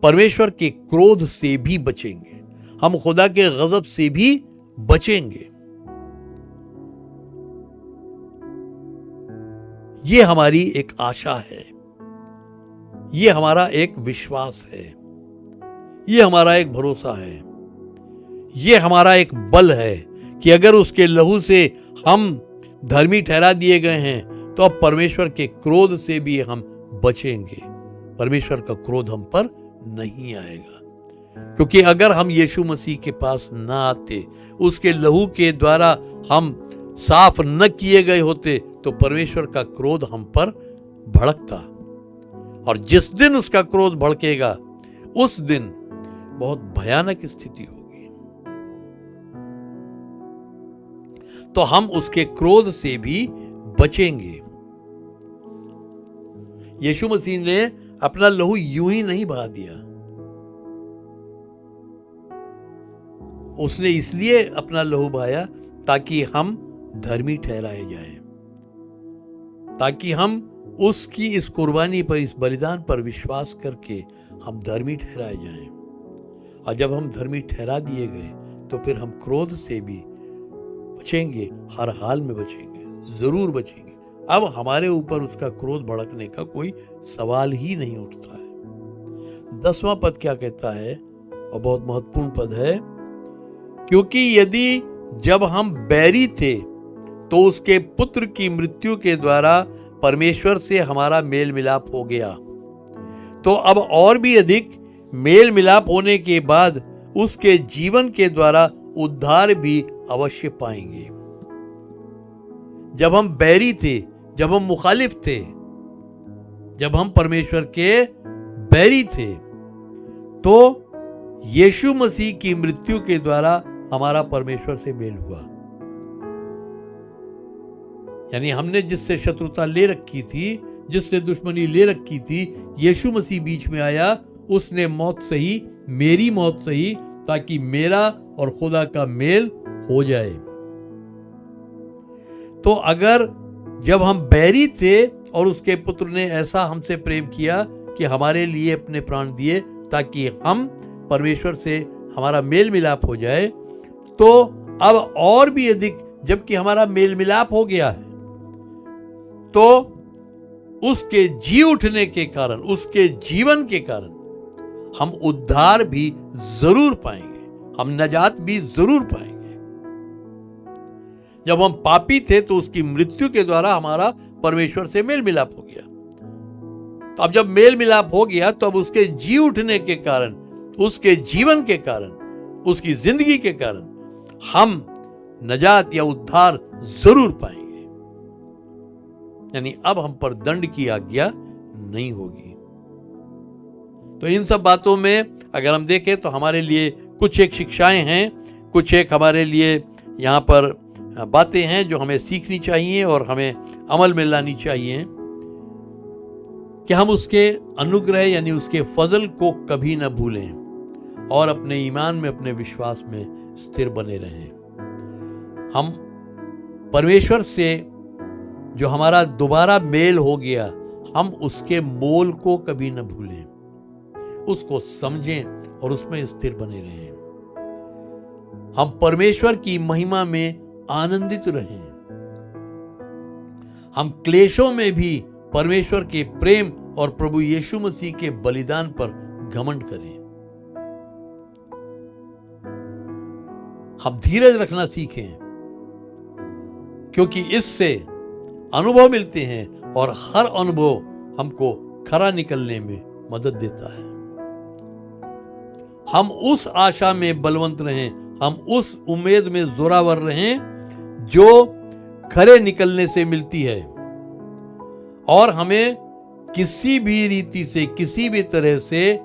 परमेश्वर के क्रोध से भी बचेंगे, हम खुदा के गजब से भी बचेंगे। ये हमारी एक आशा है, ये हमारा एक विश्वास है, ये हमारा एक भरोसा है, ये हमारा एक बल है कि अगर उसके लहू से हम धर्मी ठहरा दिए गए हैं तो अब परमेश्वर के क्रोध से भी हम बचेंगे। परमेश्वर का क्रोध हम पर नहीं आएगा, क्योंकि अगर हम यीशु मसीह के पास ना आते, उसके लहू के द्वारा हम साफ न किए गए होते, तो परमेश्वर का क्रोध हम पर भड़कता, और जिस दिन उसका क्रोध भड़केगा उस दिन बहुत भयानक स्थिति होगी। तो हम उसके क्रोध से भी बचेंगे। यीशु मसीह ने अपना लहू यूं ही नहीं बहा दिया, उसने इसलिए अपना लहू बहाया ताकि हम धर्मी ठहराए जाएं, ताकि हम उसकी इस कुर्बानी पर, इस बलिदान पर विश्वास करके हम धर्मी ठहराए जाएं। और जब हम धर्मी ठहरा दिए गए तो फिर हम क्रोध से भी बचेंगे, हर हाल में बचेंगे, जरूर बचेंगे। अब हमारे ऊपर उसका क्रोध भड़कने का कोई सवाल ही नहीं उठता है। 10वां पद क्या कहता है, और बहुत महत्वपूर्ण पद है, क्योंकि यदि जब हम बैरी थे तो उसके पुत्र की मृत्यु के द्वारा परमेश्वर से हमारा मेल मिलाप हो गया, तो अब और भी अधिक मेल मिलाप होने के बाद उसके जीवन के द्वारा उद्धार भी अवश्य पाएंगे। जब हम बैरी थे, जब हम मुखालिफ थे, जब हम परमेश्वर के बैरी थे, तो यीशु मसीह की मृत्यु के द्वारा हमारा परमेश्वर से मेल हुआ। यानी हमने जिससे शत्रुता ले रखी थी, जिससे दुश्मनी ले रखी थी, यीशु मसीह बीच में आया, उसने मौत सही, मेरी मौत सही, ताकि मेरा और खुदा का मेल हो जाए। तो अगर जब हम बैरी थे और उसके पुत्र ने ऐसा हमसे प्रेम किया कि हमारे लिए अपने प्राण दिए ताकि हम परमेश्वर से हमारा मेल मिलाप हो जाए, तो अब और भी अधिक जबकि हमारा मेल मिलाप हो गया है, तो उसके जी उठने के कारण, उसके जीवन के कारण हम उद्धार भी जरूर पाएंगे, हम नजात भी जरूर पाएंगे। जब हम पापी थे तो उसकी मृत्यु के द्वारा हमारा परमेश्वर से मेल मिलाप हो गया। तो अब जब मेल मिलाप हो गया तो अब उसके जी उठने के कारण, उसके जीवन के कारण, उसकी जिंदगी के कारण हम नजात या उद्धार जरूर पाएंगे। यानी अब हम पर दंड की आज्ञा नहीं होगी। तो इन सब बातों में अगर हम देखें तो हमारे लिए कुछ एक शिक्षाएं हैं, कुछ एक हमारे लिए यहाँ पर बातें हैं जो हमें सीखनी चाहिए और हमें अमल में लानी चाहिए कि हम उसके अनुग्रह यानी उसके फजल को कभी न भूलें और अपने ईमान में, अपने विश्वास में स्थिर बने रहें। हम परमेश्वर से जो हमारा दोबारा मेल हो गया, हम उसके मोल को कभी न भूलें, उसको समझें और उसमें स्थिर बने रहें। हम परमेश्वर की महिमा में आनंदित रहें। हम क्लेशों में भी परमेश्वर के प्रेम और प्रभु यीशु मसीह के बलिदान पर घमंड करें। हम धीरज रखना सीखें, क्योंकि इससे अनुभव मिलते हैं और हर अनुभव हमको खरा निकलने में मदद देता है। हम उस आशा में बलवंत रहें, हम उस उम्मीद में जोरावर रहें जो खरे निकलने से मिलती है और हमें किसी भी रीति से, किसी भी तरह से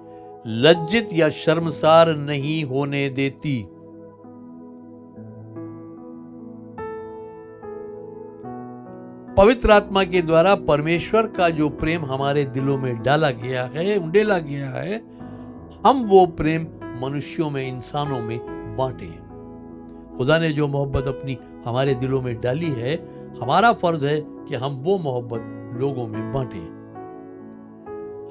लज्जित या शर्मसार नहीं होने देती। पवित्र आत्मा के द्वारा परमेश्वर का जो प्रेम हमारे दिलों में डाला गया है, उंडेला गया है, हम वो प्रेम मनुष्यों में, इंसानों में बांटें। खुदा ने जो मोहब्बत अपनी हमारे दिलों में डाली है, हमारा फर्ज है कि हम वो मोहब्बत लोगों में बांटें।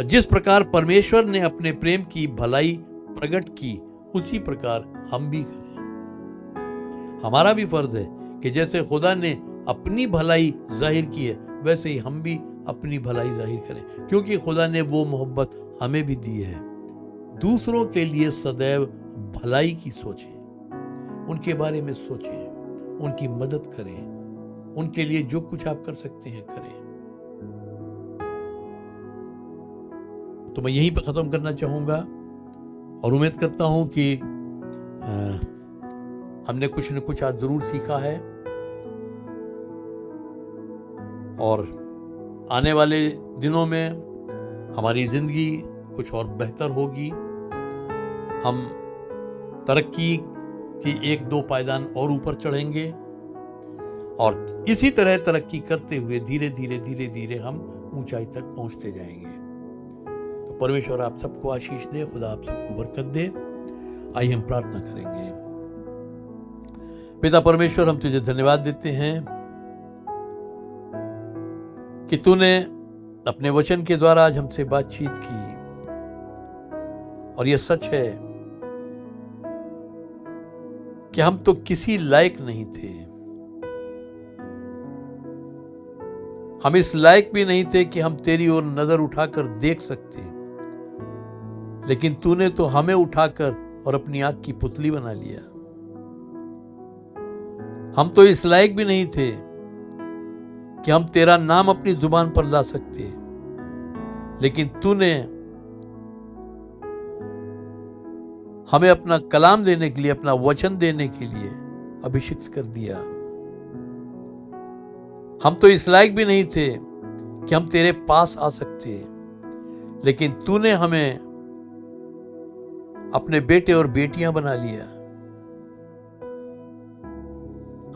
जिस प्रकार परमेश्वर ने अपने प्रेम की भलाई प्रकट की, उसी प्रकार हम भी करें। हमारा भी फर्ज है कि जैसे खुदा ने अपनी भलाई जाहिर की है, वैसे ही हम भी अपनी भलाई जाहिर करें, क्योंकि खुदा ने वो मोहब्बत हमें भी दी है। दूसरों के लिए सदैव भलाई की सोचें, उनके बारे में सोचें, उनकी मदद करें, उनके लिए जो कुछ आप कर सकते हैं करें। तो मैं यहीं पर खत्म करना चाहूंगा और उम्मीद करता हूं कि हमने कुछ न कुछ आज जरूर सीखा है और आने वाले दिनों में हमारी जिंदगी कुछ और बेहतर होगी। हम तरक्की की 1-2 पायदान और ऊपर चढ़ेंगे और इसी तरह तरक्की करते हुए धीरे धीरे हम ऊंचाई तक पहुंचते जाएंगे। तो परमेश्वर आप सबको आशीष दे, खुदा आप सबको बरकत दे। आइए हम प्रार्थना करेंगे। पिता परमेश्वर, हम तुझे धन्यवाद देते हैं कि तूने अपने वचन के द्वारा आज हमसे बातचीत की, और यह सच है कि हम तो किसी लायक नहीं थे। हम इस लायक भी नहीं थे कि हम तेरी ओर नजर उठाकर देख सकते, लेकिन तूने तो हमें उठाकर और अपनी आंख की पुतली बना लिया। हम तो इस लायक भी नहीं थे कि हम तेरा नाम अपनी जुबान पर ला सकते, लेकिन तूने हमें अपना कलाम देने के लिए, अपना वचन देने के लिए अभिषिक्त कर दिया। हम तो इस लायक भी नहीं थे कि हम तेरे पास आ सकते, लेकिन तूने हमें अपने बेटे और बेटियां बना लिया।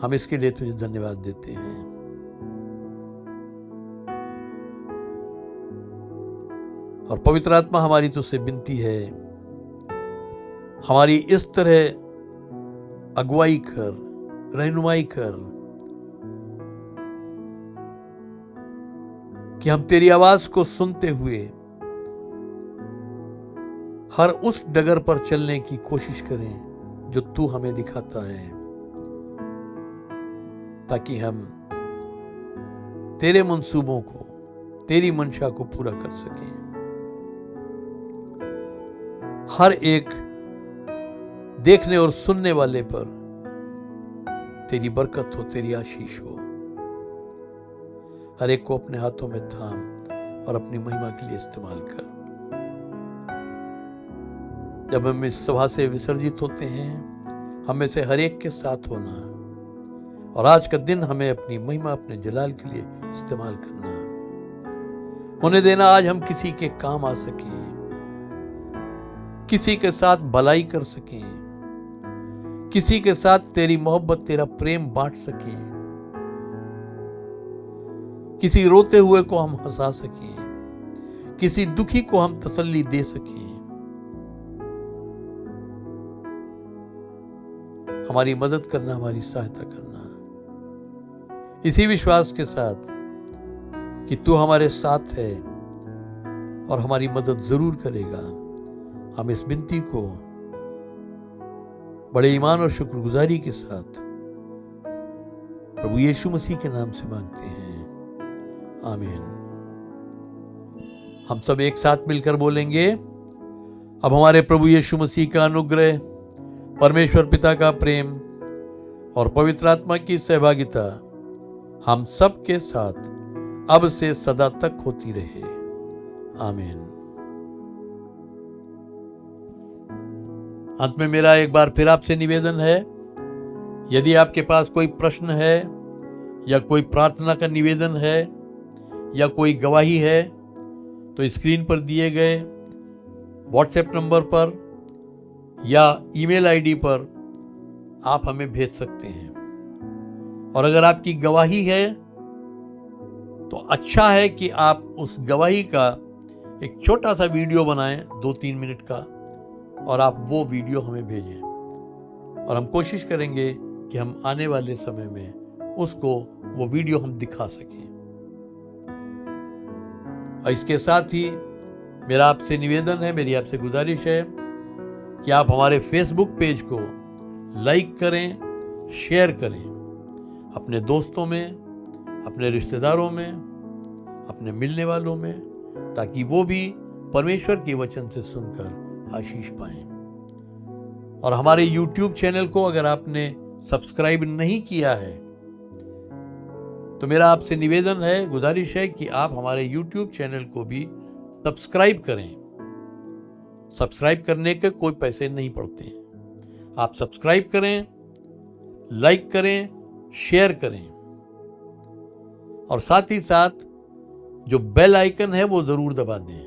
हम इसके लिए तुझे धन्यवाद देते हैं। और पवित्र आत्मा, हमारी तुझसे विनती है, हमारी इस तरह अगुवाई कर, रहनुमाई कर कि हम तेरी आवाज को सुनते हुए हर उस डगर पर चलने की कोशिश करें जो तू हमें दिखाता है, ताकि हम तेरे मंसूबों को, तेरी मंशा को पूरा कर सकें। हर एक देखने और सुनने वाले पर तेरी बरकत हो, तेरी आशीष हो। हर एक को अपने हाथों में थाम और अपनी महिमा के लिए इस्तेमाल कर। जब हम इस सभा से विसर्जित होते हैं, हमें से हर एक के साथ होना, और आज का दिन हमें अपनी महिमा, अपने जलाल के लिए इस्तेमाल करना। होने देना आज हम किसी के काम आ सकें, किसी के साथ भलाई कर सकें, किसी के साथ तेरी मोहब्बत, तेरा प्रेम बांट सकें, किसी रोते हुए को हम हंसा सकें, किसी दुखी को हम तसल्ली दे सकें। हमारी मदद करना, हमारी सहायता करना, इसी विश्वास के साथ कि तू हमारे साथ है और हमारी मदद जरूर करेगा। हम इस विनती को बड़े ईमान और शुक्रगुजारी के साथ प्रभु यीशु मसीह के नाम से मांगते हैं, आमीन। हम सब एक साथ मिलकर बोलेंगे, अब हमारे प्रभु यीशु मसीह का अनुग्रह, परमेश्वर पिता का प्रेम और पवित्र आत्मा की सहभागिता हम सब के साथ अब से सदा तक होती रहे, आमीन। अंत में मेरा एक बार फिर आपसे निवेदन है, यदि आपके पास कोई प्रश्न है या कोई प्रार्थना का निवेदन है या कोई गवाही है, तो स्क्रीन पर दिए गए व्हाट्सएप नंबर पर या ईमेल आईडी पर आप हमें भेज सकते हैं। और अगर आपकी गवाही है तो अच्छा है कि आप उस गवाही का एक छोटा सा वीडियो बनाएं, 2-3 मिनट का, और आप वो वीडियो हमें भेजें, और हम कोशिश करेंगे कि हम आने वाले समय में उसको, वो वीडियो हम दिखा सकें। और इसके साथ ही मेरा आपसे निवेदन है, मेरी आपसे गुजारिश है कि आप हमारे फेसबुक पेज को लाइक करें, शेयर करें अपने दोस्तों में, अपने रिश्तेदारों में, अपने मिलने वालों में, ताकि वो भी परमेश्वर के वचन से सुनकर आशीष पाएं। और हमारे YouTube चैनल को अगर आपने सब्सक्राइब नहीं किया है, तो मेरा आपसे निवेदन है, गुजारिश है कि आप हमारे YouTube चैनल को भी सब्सक्राइब करें। सब्सक्राइब करने के कोई पैसे नहीं पड़ते हैं। आप सब्सक्राइब करें, लाइक करें, शेयर करें, और साथ ही साथ जो बेल आइकन है वो जरूर दबा दें,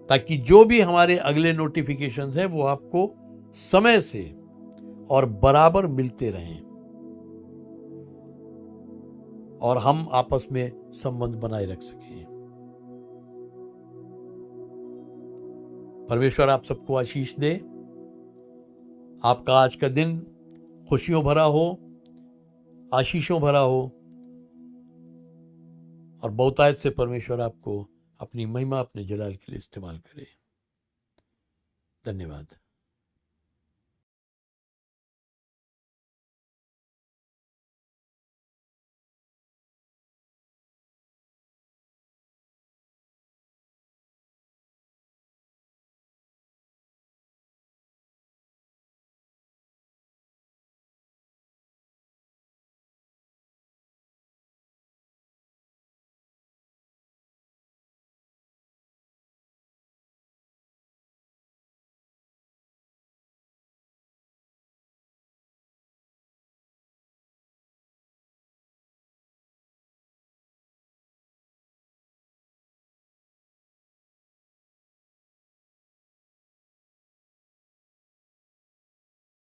ताकि जो भी हमारे अगले नोटिफिकेशंस हैं वो आपको समय से और बराबर मिलते रहें। और हम आपस में संबंध बनाए रख सकें। परमेश्वर आप सबको आशीष दे। आपका आज का दिन खुशियों भरा हो, आशीषों भरा हो और बहुतायत से परमेश्वर आपको अपनी महिमा, अपने जलाल के लिए इस्तेमाल करे। धन्यवाद।